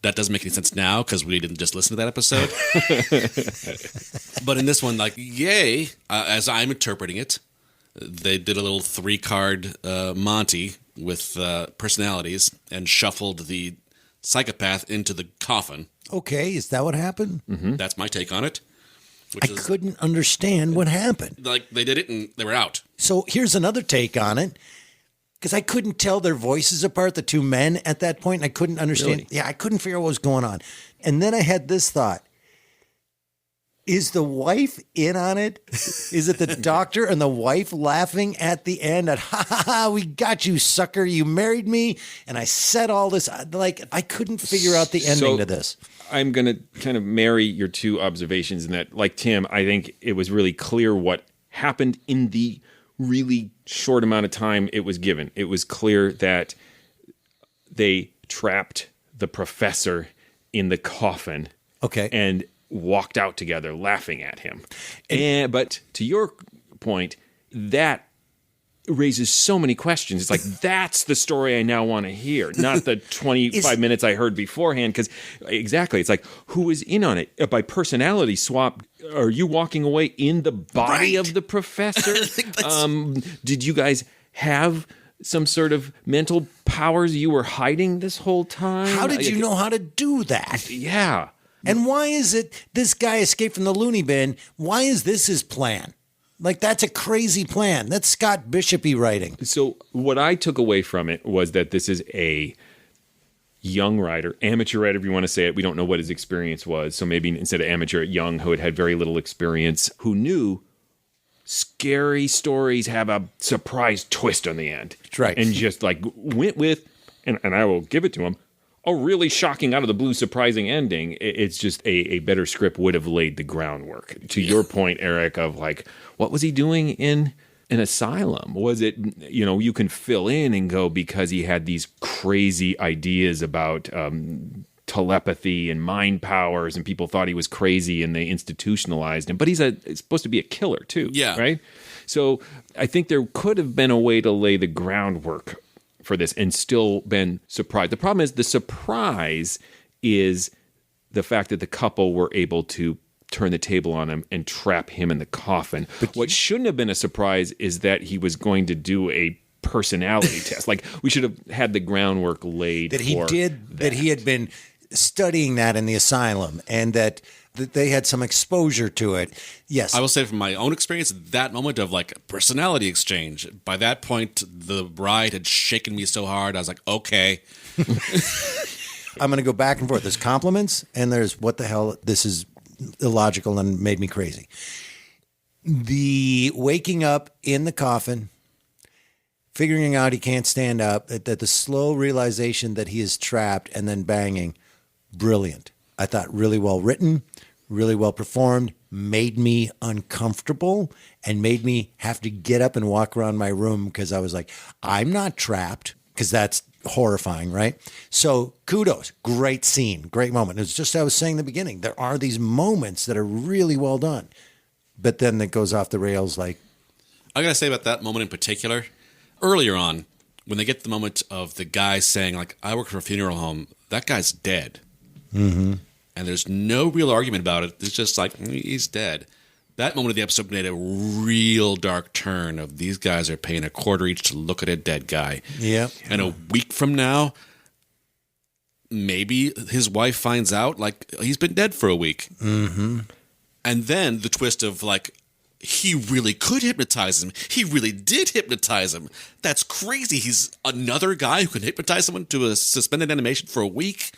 [SPEAKER 3] That doesn't make any sense now because we didn't just listen to that episode. But in this one, yay, as I'm interpreting it, they did a little 3-card Monty with personalities and shuffled the psychopath into the coffin.
[SPEAKER 2] Okay, is that what happened?
[SPEAKER 3] Mm-hmm. That's my take on it.
[SPEAKER 2] I couldn't understand what happened.
[SPEAKER 3] They did it and they were out.
[SPEAKER 2] So here's another take on it. Because I couldn't tell their voices apart, the two men at that point. And I couldn't understand.
[SPEAKER 4] Really?
[SPEAKER 2] Yeah, I couldn't figure out what was going on. And then I had this thought. Is the wife in on it? Is it the doctor and the wife laughing at the end at, ha, ha, ha, we got you, sucker. You married me. And I said all this. I couldn't figure out the ending to this.
[SPEAKER 4] I'm going to kind of marry your two observations in that, like Tim, I think it was really clear what happened in the really short amount of time it was given. It was clear that they trapped the professor in the coffin.
[SPEAKER 2] Okay.
[SPEAKER 4] And walked out together laughing at him. But to your point, that raises so many questions. It's like, that's the story I now want to hear, not the 25 minutes I heard beforehand. Because exactly, it's like, who is in on it? By personality swap, are you walking away in the body of the professor? Did you guys have some sort of mental powers you were hiding this whole time?
[SPEAKER 2] How did you know how to do that?
[SPEAKER 4] Yeah.
[SPEAKER 2] And why is it this guy escaped from the loony bin? Why is this his plan? That's a crazy plan. That's Scott Bishopy writing.
[SPEAKER 4] So what I took away from it was that this is a young writer, amateur writer, if you want to say it. We don't know what his experience was. So maybe instead of amateur, young, who had very little experience, who knew scary stories have a surprise twist on the end.
[SPEAKER 2] That's right.
[SPEAKER 4] And just went with, and I will give it to him, a really shocking, out of the blue, surprising ending. It's just a better script would have laid the groundwork. To your point, Eric, of what was he doing in an asylum? Was it, you can fill in and go because he had these crazy ideas about telepathy and mind powers, and people thought he was crazy and they institutionalized him. But he's supposed to be a killer too.
[SPEAKER 3] Yeah.
[SPEAKER 4] Right? So I think there could have been a way to lay the groundwork for this and still been surprised. The problem is the surprise is the fact that the couple were able to turn the table on him and trap him in the coffin. But what shouldn't have been a surprise is that he was going to do a personality test. Like, we should have had the groundwork laid
[SPEAKER 2] that he
[SPEAKER 4] for
[SPEAKER 2] did, that he had been studying that in the asylum, and that they had some exposure to it. Yes.
[SPEAKER 3] I will say from my own experience, that moment of like personality exchange, by that point, the bride had shaken me so hard, I was like, okay.
[SPEAKER 2] I'm going to go back and forth. There's compliments, and there's what the hell, this is illogical and made me crazy. The waking up in the coffin, figuring out he can't stand up, that the slow realization that he is trapped, and then banging, brilliant. I thought really well written, really well performed, made me uncomfortable, and made me have to get up and walk around my room because I was like, I'm not trapped, because that's horrifying, right? So kudos, great scene, great moment. It's just, I was saying in the beginning, there are these moments that are really well done, but then it goes off the rails. Like,
[SPEAKER 3] I gotta say about that moment in particular, earlier on, when they get the moment of the guy saying, like, I work for a funeral home, that guy's dead.
[SPEAKER 2] Mm-hmm.
[SPEAKER 3] And there's no real argument about it. It's just like, he's dead. That moment of the episode made a real dark turn of these guys are paying $0.25 each to look at a dead guy.
[SPEAKER 2] Yeah.
[SPEAKER 3] And a week from now, maybe his wife finds out, like, he's been dead for a week.
[SPEAKER 2] Mm-hmm.
[SPEAKER 3] And then the twist of, like, he really could hypnotize him. He really did hypnotize him. That's crazy. He's another guy who can hypnotize someone to a suspended animation for a week.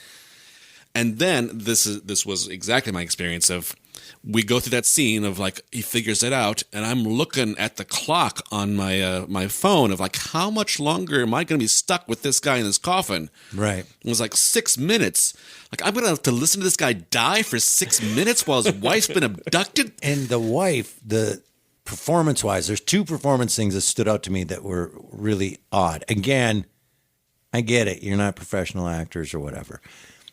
[SPEAKER 3] And then this was exactly my experience of, we go through that scene of like he figures it out, and I'm looking at the clock on my my phone of like, how much longer am I going to be stuck with this guy in this coffin?
[SPEAKER 2] Right.
[SPEAKER 3] It was like 6 minutes. Like, I'm going to have to listen to this guy die for 6 minutes while his wife's been abducted.
[SPEAKER 2] And the wife, the performance-wise, there's two performance things that stood out to me that were really odd. Again, I get it. You're not professional actors or whatever.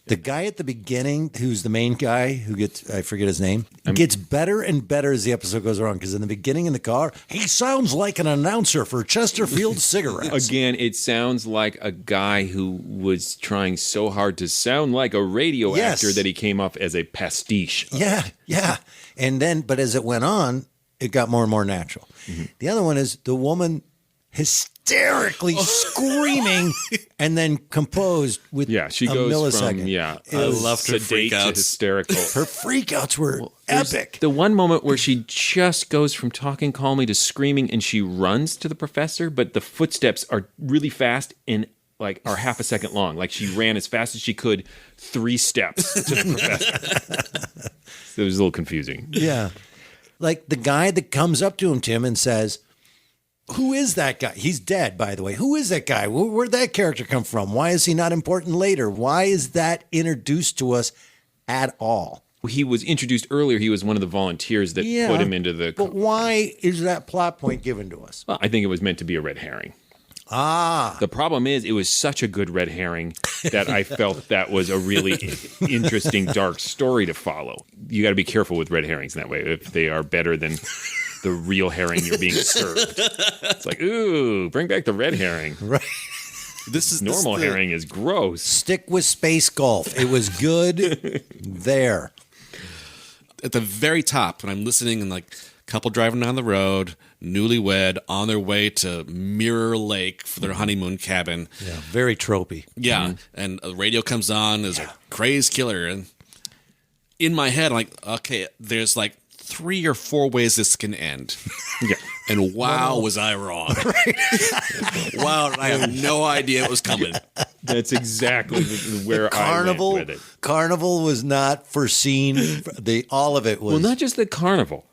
[SPEAKER 2] The guy at the beginning, who's the main guy, who gets, I forget his name, gets better and better as the episode goes on. Because in the beginning in the car, he sounds like an announcer for Chesterfield Cigarettes.
[SPEAKER 4] Again, it sounds like a guy who was trying so hard to sound like a radio actor that he came off as a pastiche.
[SPEAKER 2] Yeah, yeah. And then, but as it went on, it got more and more natural. Mm-hmm. The other one is the woman hysterically screaming and then composed with
[SPEAKER 4] she
[SPEAKER 2] a
[SPEAKER 4] goes
[SPEAKER 2] millisecond.
[SPEAKER 4] From,
[SPEAKER 3] I loved her
[SPEAKER 4] sedate to hysterical.
[SPEAKER 2] Her freakouts were epic.
[SPEAKER 4] The one moment where she just goes from talking calmly to screaming, and she runs to the professor, but the footsteps are really fast and like are half a second long. Like she ran as fast as she could 3 steps to the professor. So it was a little confusing.
[SPEAKER 2] Yeah. Like the guy that comes up to him, Tim, and says, who is that guy? He's dead, by the way. Who is that guy? Where'd that character come from? Why is he not important later? Why is that introduced to us at all?
[SPEAKER 4] He was introduced earlier. He was one of the volunteers that put him into the...
[SPEAKER 2] But why is that plot point given to us?
[SPEAKER 4] Well, I think it was meant to be a red herring.
[SPEAKER 2] Ah.
[SPEAKER 4] The problem is it was such a good red herring that I felt that was a really interesting, dark story to follow. You got to be careful with red herrings in that way if they are better than the real herring you're being served. It's like, ooh, bring back the red herring.
[SPEAKER 2] Right.
[SPEAKER 4] Normal herring is gross.
[SPEAKER 2] Stick with space golf. It was good there.
[SPEAKER 3] At the very top, when I'm listening and like couple driving down the road, newlywed, on their way to Mirror Lake for their honeymoon cabin.
[SPEAKER 2] Yeah, very tropey.
[SPEAKER 3] Yeah, and the radio comes on, there's a crazed killer, and in my head, I'm like, okay, there's like 3 or 4 ways this can end.
[SPEAKER 4] Yeah.
[SPEAKER 3] And wow, was I wrong. Wow, I have no idea it was coming.
[SPEAKER 4] That's exactly where I went with it.
[SPEAKER 2] Carnival was not foreseen. All of it was.
[SPEAKER 4] Well, not just the carnival.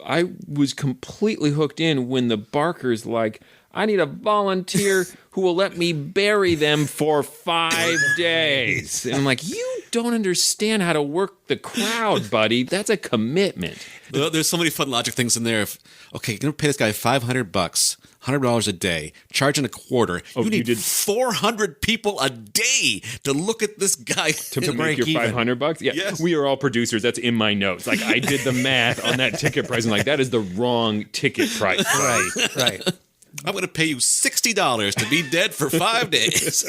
[SPEAKER 4] I was completely hooked in when the Barker's like, I need a volunteer who will let me bury them for 5 days. And I'm like, you don't understand how to work the crowd, buddy. That's a commitment.
[SPEAKER 3] There's so many fun logic things in there. Okay, you're going to pay this guy $500, $100 a day, charging $0.25. You need 400 people a day to look at this guy.
[SPEAKER 4] To make your $500? Yeah.
[SPEAKER 3] Yes.
[SPEAKER 4] We are all producers. That's in my notes. Like, I did the math on that ticket price. I'm like, that is the wrong ticket price.
[SPEAKER 2] Right.
[SPEAKER 3] I'm going to pay you $60 to be dead for 5 days.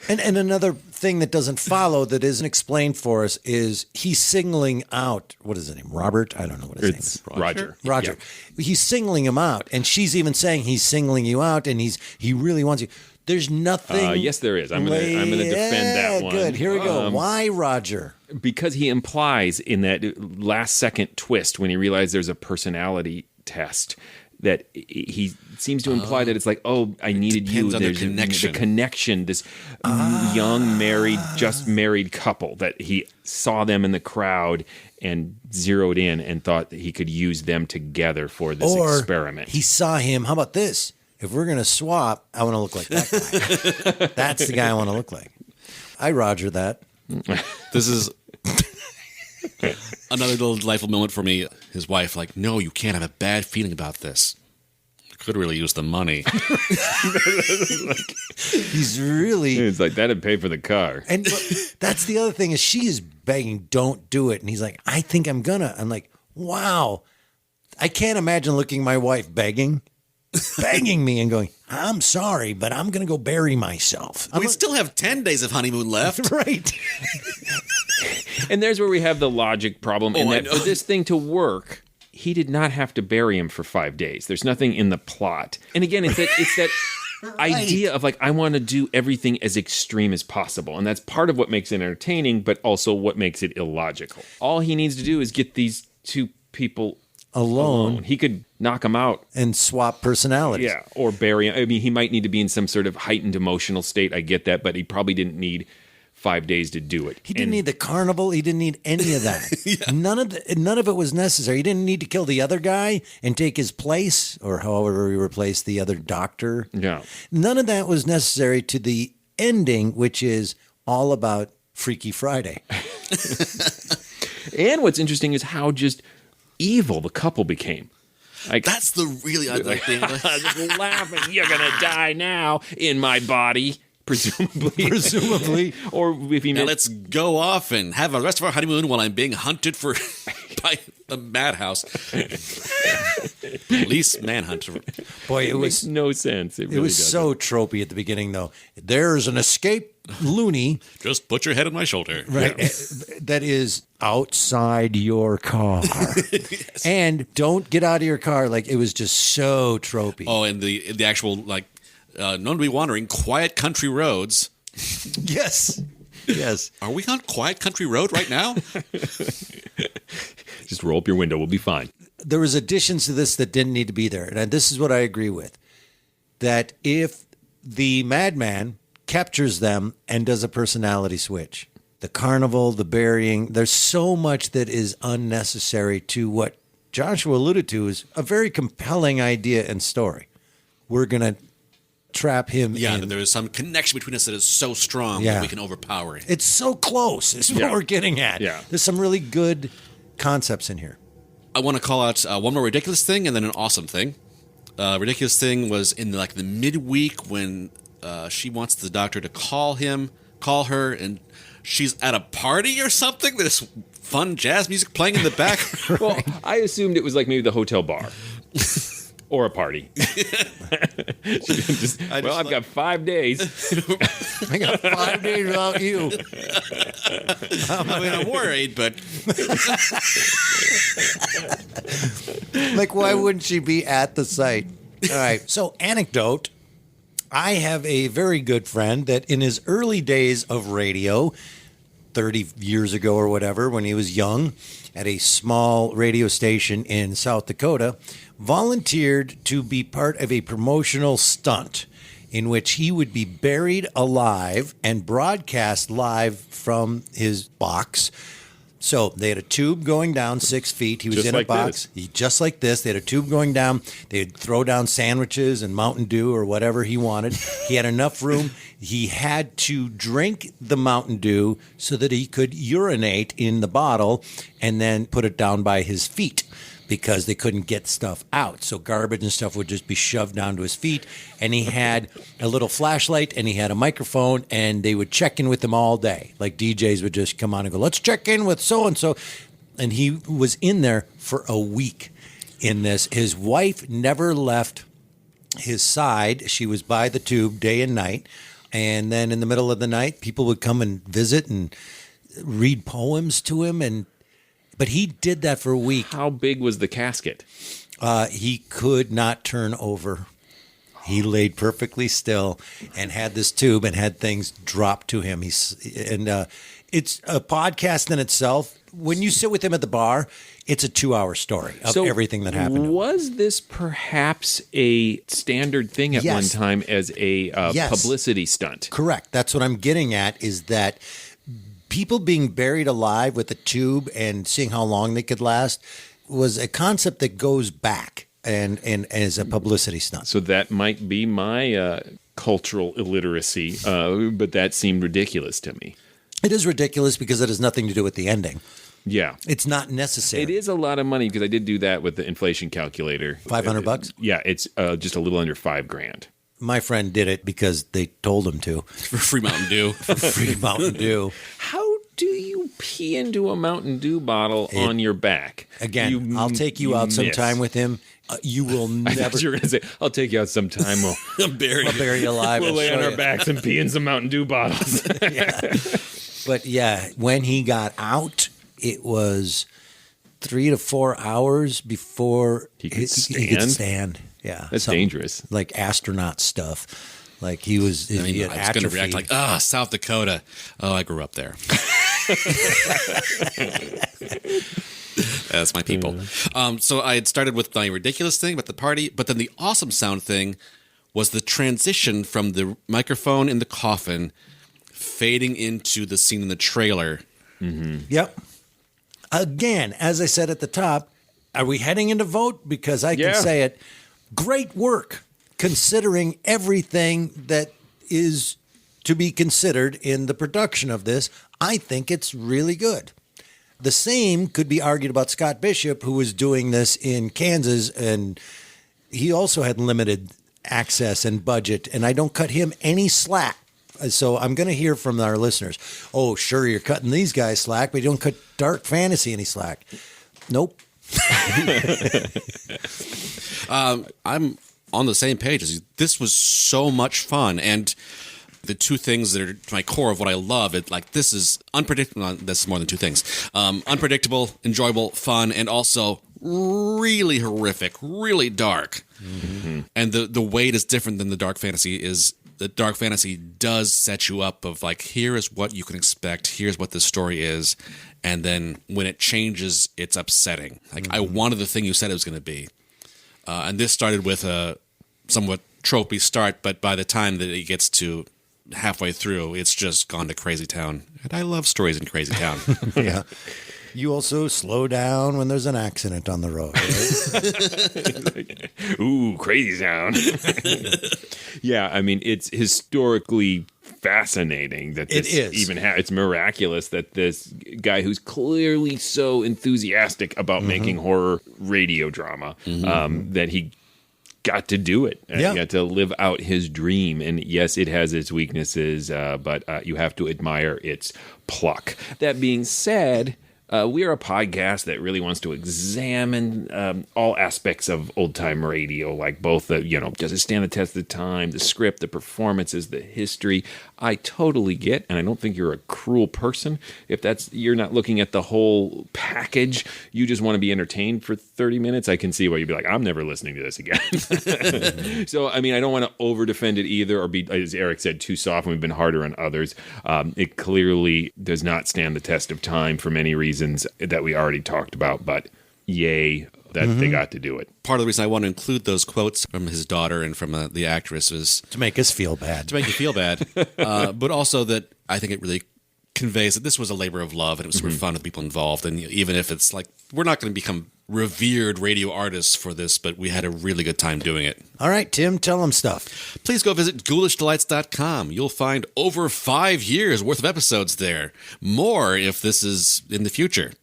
[SPEAKER 2] And another thing that doesn't follow, that isn't explained for us, is he's singling out, what is his name, Robert? I don't know what his name is.
[SPEAKER 4] Roger.
[SPEAKER 2] Roger. Yeah. He's singling him out, and she's even saying he's singling you out, and he really wants you. There's nothing.
[SPEAKER 4] Yes, there is. I'm gonna defend that one.
[SPEAKER 2] Good. Here we go. Why Roger?
[SPEAKER 4] Because he implies in that last second twist when he realizes there's a personality test that he seems to imply that it's like, oh, I needed you. There's the connection. This young just married couple that he saw them in the crowd and zeroed in and thought that he could use them together for this experiment.
[SPEAKER 2] He saw him. How about this? If we're going to swap, I want to look like that guy. That's the guy I want to look like. I Roger that.
[SPEAKER 3] This is another little delightful moment for me. His wife, like, no, you can't have a bad feeling about this. Could really use the money.
[SPEAKER 2] He's really...
[SPEAKER 4] It's like, that'd pay for the car.
[SPEAKER 2] And that's the other thing is she is begging, don't do it. And he's like, I think I'm gonna. I'm like, wow. I can't imagine looking my wife begging me and going, I'm sorry, but I'm going to go bury myself.
[SPEAKER 3] We still have 10 days of honeymoon left.
[SPEAKER 2] Right.
[SPEAKER 4] And there's where we have the logic problem in that for this thing to work, he did not have to bury him for 5 days. There's nothing in the plot. And again, it's that right. idea of like, I want to do everything as extreme as possible. And that's part of what makes it entertaining, but also what makes it illogical. All he needs to do is get these two people alone. He could knock them out
[SPEAKER 2] and swap personalities.
[SPEAKER 4] Yeah, or bury him. I mean, he might need to be in some sort of heightened emotional state. I get that, but he probably didn't need 5 days to do it.
[SPEAKER 2] He didn't need the carnival. He didn't need any of that. Yeah. None of it was necessary. He didn't need to kill the other guy and take his place, or however he replaced the other doctor.
[SPEAKER 4] Yeah.
[SPEAKER 2] None of that was necessary to the ending, which is all about Freaky Friday.
[SPEAKER 4] And what's interesting is how just evil the couple became. Like,
[SPEAKER 3] that's the really ugly thing.
[SPEAKER 4] Just laughing, you're gonna die now in my body, presumably. Or if he
[SPEAKER 3] now let's go off and have the rest of our honeymoon while I'm being hunted for by a madhouse. Police manhunt.
[SPEAKER 2] Boy, it
[SPEAKER 4] makes no sense. It
[SPEAKER 2] was so tropey at the beginning, though. There's an escape loony.
[SPEAKER 3] Just put your head on my shoulder.
[SPEAKER 2] Right. Yeah. That is outside your car. Yes. And don't get out of your car. Like, it was just so tropey.
[SPEAKER 3] Oh, and the actual, like, known to be wandering quiet country roads.
[SPEAKER 2] Yes. Yes.
[SPEAKER 3] Are we on quiet country road right now?
[SPEAKER 4] Just roll up your window. We'll be fine.
[SPEAKER 2] There was additions to this that didn't need to be there. And this is what I agree with. That if the madman captures them and does a personality switch, the carnival, the burying, there's so much that is unnecessary to what Joshua alluded to is a very compelling idea and story. We're going to trap him in.
[SPEAKER 3] Yeah, there is some connection between us that is so strong that we can overpower it.
[SPEAKER 2] It's so close is what we're getting at.
[SPEAKER 4] Yeah.
[SPEAKER 2] There's some really good concepts in here.
[SPEAKER 3] I want to call out one more ridiculous thing and then an awesome thing. Ridiculous thing was in the midweek when she wants the doctor to call her, and she's at a party or something. There's fun jazz music playing in the back.
[SPEAKER 4] Right. Well, I assumed it was like maybe the hotel bar. Or a party. I've got 5 days.
[SPEAKER 2] I got 5 days without you.
[SPEAKER 3] I mean, I'm worried, but...
[SPEAKER 2] Like, why wouldn't she be at the site? All right. So, anecdote. I have a very good friend that in his early days of radio, 30 years ago or whatever, when he was young, at a small radio station in South Dakota, volunteered to be part of a promotional stunt in which he would be buried alive and broadcast live from his box. So they had a tube going down 6 feet. He was
[SPEAKER 4] just
[SPEAKER 2] in
[SPEAKER 4] like
[SPEAKER 2] a box. Just like this. They had a tube going down. They'd throw down sandwiches and Mountain Dew or whatever he wanted. He had enough room. He had to drink the Mountain Dew so that he could urinate in the bottle and then put it down by his feet, because they couldn't get stuff out. So garbage and stuff would just be shoved down to his feet. And he had a little flashlight and he had a microphone, and they would check in with him all day. Like DJs would just come on and go, let's check in with so-and-so. And he was in there for a week in this. His wife never left his side. She was by the tube day and night. And then in the middle of the night, people would come and visit and read poems to him. But he did that for a week.
[SPEAKER 4] How big was the casket?
[SPEAKER 2] He could not turn over. He laid perfectly still and had this tube and had things drop to him. It's a podcast in itself. When you sit with him at the bar, it's a 2-hour story of everything that happened.
[SPEAKER 4] Was this perhaps a standard thing at one time as a publicity stunt?
[SPEAKER 2] Correct. That's what I'm getting at, is that people being buried alive with a tube and seeing how long they could last was a concept that goes back and as a publicity stunt.
[SPEAKER 4] So that might be my cultural illiteracy, but that seemed ridiculous to me.
[SPEAKER 2] It is ridiculous because it has nothing to do with the ending.
[SPEAKER 4] Yeah.
[SPEAKER 2] It's not necessary.
[SPEAKER 4] It is a lot of money because I did do that with the inflation calculator.
[SPEAKER 2] $500?
[SPEAKER 4] Yeah, it's just a little under $5,000.
[SPEAKER 2] My friend did it because they told him to.
[SPEAKER 3] For free Mountain Dew.
[SPEAKER 2] Free Mountain Dew.
[SPEAKER 4] How do you pee into a Mountain Dew bottle on your back?
[SPEAKER 2] Again, I'll take you out sometime with him. You will never.
[SPEAKER 4] I thought you were going to say, I'll take you out sometime.
[SPEAKER 3] I'll bury
[SPEAKER 2] you alive.
[SPEAKER 4] We'll lay on our backs and pee in some Mountain Dew bottles.
[SPEAKER 2] Yeah. But yeah, when he got out, it was 3 to 4 hours before
[SPEAKER 4] he could
[SPEAKER 2] stand. Yeah.
[SPEAKER 4] That's dangerous.
[SPEAKER 2] Like astronaut stuff. Like he was.
[SPEAKER 3] I was going to react like, South Dakota. Oh, I grew up there. That's my people. So I had started with my ridiculous thing about the party, but then the awesome sound thing was the transition from the microphone in the coffin fading into the scene in the trailer.
[SPEAKER 2] Mm-hmm. Yep. Again, as I said at the top, are we heading into vote? Because I can say it. Great work, considering everything that is to be considered in the production of this. I think it's really good. The same could be argued about Scott Bishop, who was doing this in Kansas, and he also had limited access and budget, and I don't cut him any slack. So I'm going to hear from our listeners. Oh, sure, you're cutting these guys slack, but you don't cut Dark Fantasy any slack. Nope.
[SPEAKER 3] I'm on the same page as you. This was so much fun, and the two things that are to my core of what I love, this is unpredictable. That's more than two things. Unpredictable, enjoyable, fun, and also really horrific, really dark. Mm-hmm. And the weight is different than the Dark Fantasy is. The Dark Fantasy does set you up of here is what you can expect. Here's what the story is. And then when it changes, it's upsetting. I wanted the thing you said it was going to be. And this started with a somewhat tropey start, but by the time that it gets to halfway through, it's just gone to Crazy Town. And I love stories in Crazy Town.
[SPEAKER 2] Yeah. You also slow down when there's an accident on the road.
[SPEAKER 4] Right? Ooh, Crazy Town. Yeah, I mean, it's historically fascinating that this even it's miraculous that this guy who's clearly so enthusiastic about making horror radio drama, that he got to do it. He got to live out his dream. And yes, it has its weaknesses, but you have to admire its pluck. That being said, we are a podcast that really wants to examine all aspects of old-time radio, like both the, does it stand the test of time, the script, the performances, the history. I totally get, and I don't think you're a cruel person if you're not looking at the whole package. You just want to be entertained for 30 minutes. I can see why you'd be like, I'm never listening to this again. So, I mean, I don't want to over-defend it either or be, as Eric said, too soft, and we've been harder on others. It clearly does not stand the test of time for many reasons that we already talked about, but yay that they got to do it.
[SPEAKER 3] Part of the reason I want to include those quotes from his daughter and from the actress is
[SPEAKER 2] to make us feel bad.
[SPEAKER 3] To make you feel bad. But also that I think it really conveys that this was a labor of love and it was super fun with people involved. And even if it's we're not going to become revered radio artists for this, but we had a really good time doing it.
[SPEAKER 2] All right, Tim, tell them stuff.
[SPEAKER 3] Please go visit ghoulishdelights.com. You'll find over 5 years worth of episodes there. More if this is in the future.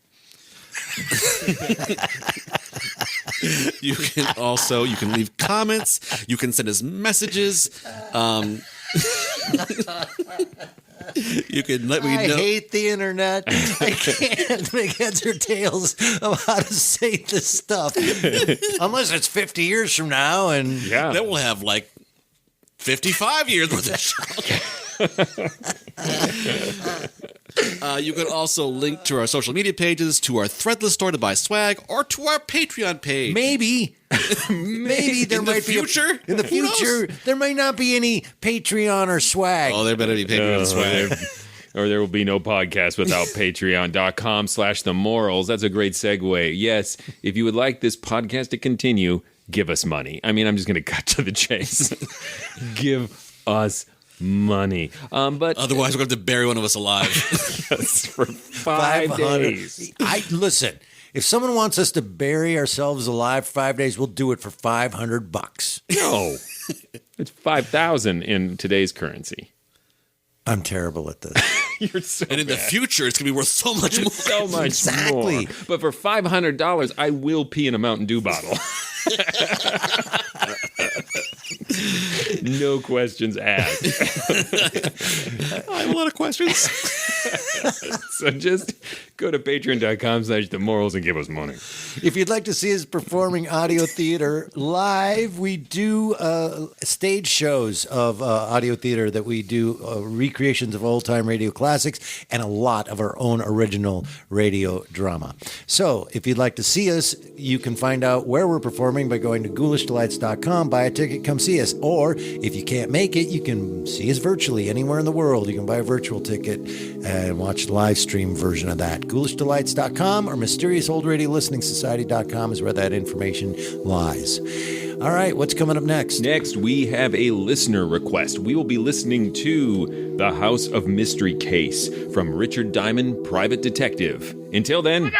[SPEAKER 3] You can leave comments. You can send us messages. You can let me
[SPEAKER 2] I
[SPEAKER 3] know.
[SPEAKER 2] hate the internet. I can't make heads or tails of how to say this stuff. Unless it's 50 years from now. And
[SPEAKER 3] then we'll have like 55 years worth of show. You can also link to our social media pages, to our Threadless store to buy swag, or to our Patreon page.
[SPEAKER 2] Maybe there
[SPEAKER 3] In
[SPEAKER 2] might
[SPEAKER 3] the future?
[SPEAKER 2] be in the
[SPEAKER 3] Who knows?
[SPEAKER 2] future there might not be any Patreon or swag.
[SPEAKER 3] Oh, there better be Patreon swag.
[SPEAKER 4] Or there will be no podcast without patreon.com/themorals. That's a great segue. Yes, if you would like this podcast to continue, give us money. I mean, I'm just going to cut to the chase. Give us money. But
[SPEAKER 3] otherwise, we're going to have to bury one of us alive.
[SPEAKER 4] Yes, for 5 days.
[SPEAKER 2] Listen. If someone wants us to bury ourselves alive for 5 days, we'll do it for $500.
[SPEAKER 4] No, it's 5,000 in today's currency.
[SPEAKER 2] I'm terrible at this.
[SPEAKER 4] You're so
[SPEAKER 3] And in the future, it's going to be worth so much more.
[SPEAKER 4] So much
[SPEAKER 2] Exactly.
[SPEAKER 4] more. But for $500, I will pee in a Mountain Dew bottle. No questions asked.
[SPEAKER 3] I have a lot of questions.
[SPEAKER 4] So just go to patreon.com/themorals and give us money.
[SPEAKER 2] If you'd like to see us performing audio theater live, we do stage shows of audio theater that we do recreations of old-time radio classics and a lot of our own original radio drama. So if you'd like to see us, you can find out where we're performing by going to ghoulishdelights.com, buy a ticket, come see us. Or if you can't make it, you can see us virtually anywhere in the world. You can buy a virtual ticket and watch the live stream version of that. ghoulishdelights.com or mysteriousOldRadioListeningSociety.com is where that information lies. All right, what's coming up next?
[SPEAKER 4] Next, we have a listener request. We will be listening to The House of Mystery Case from Richard Diamond, Private Detective. Until then...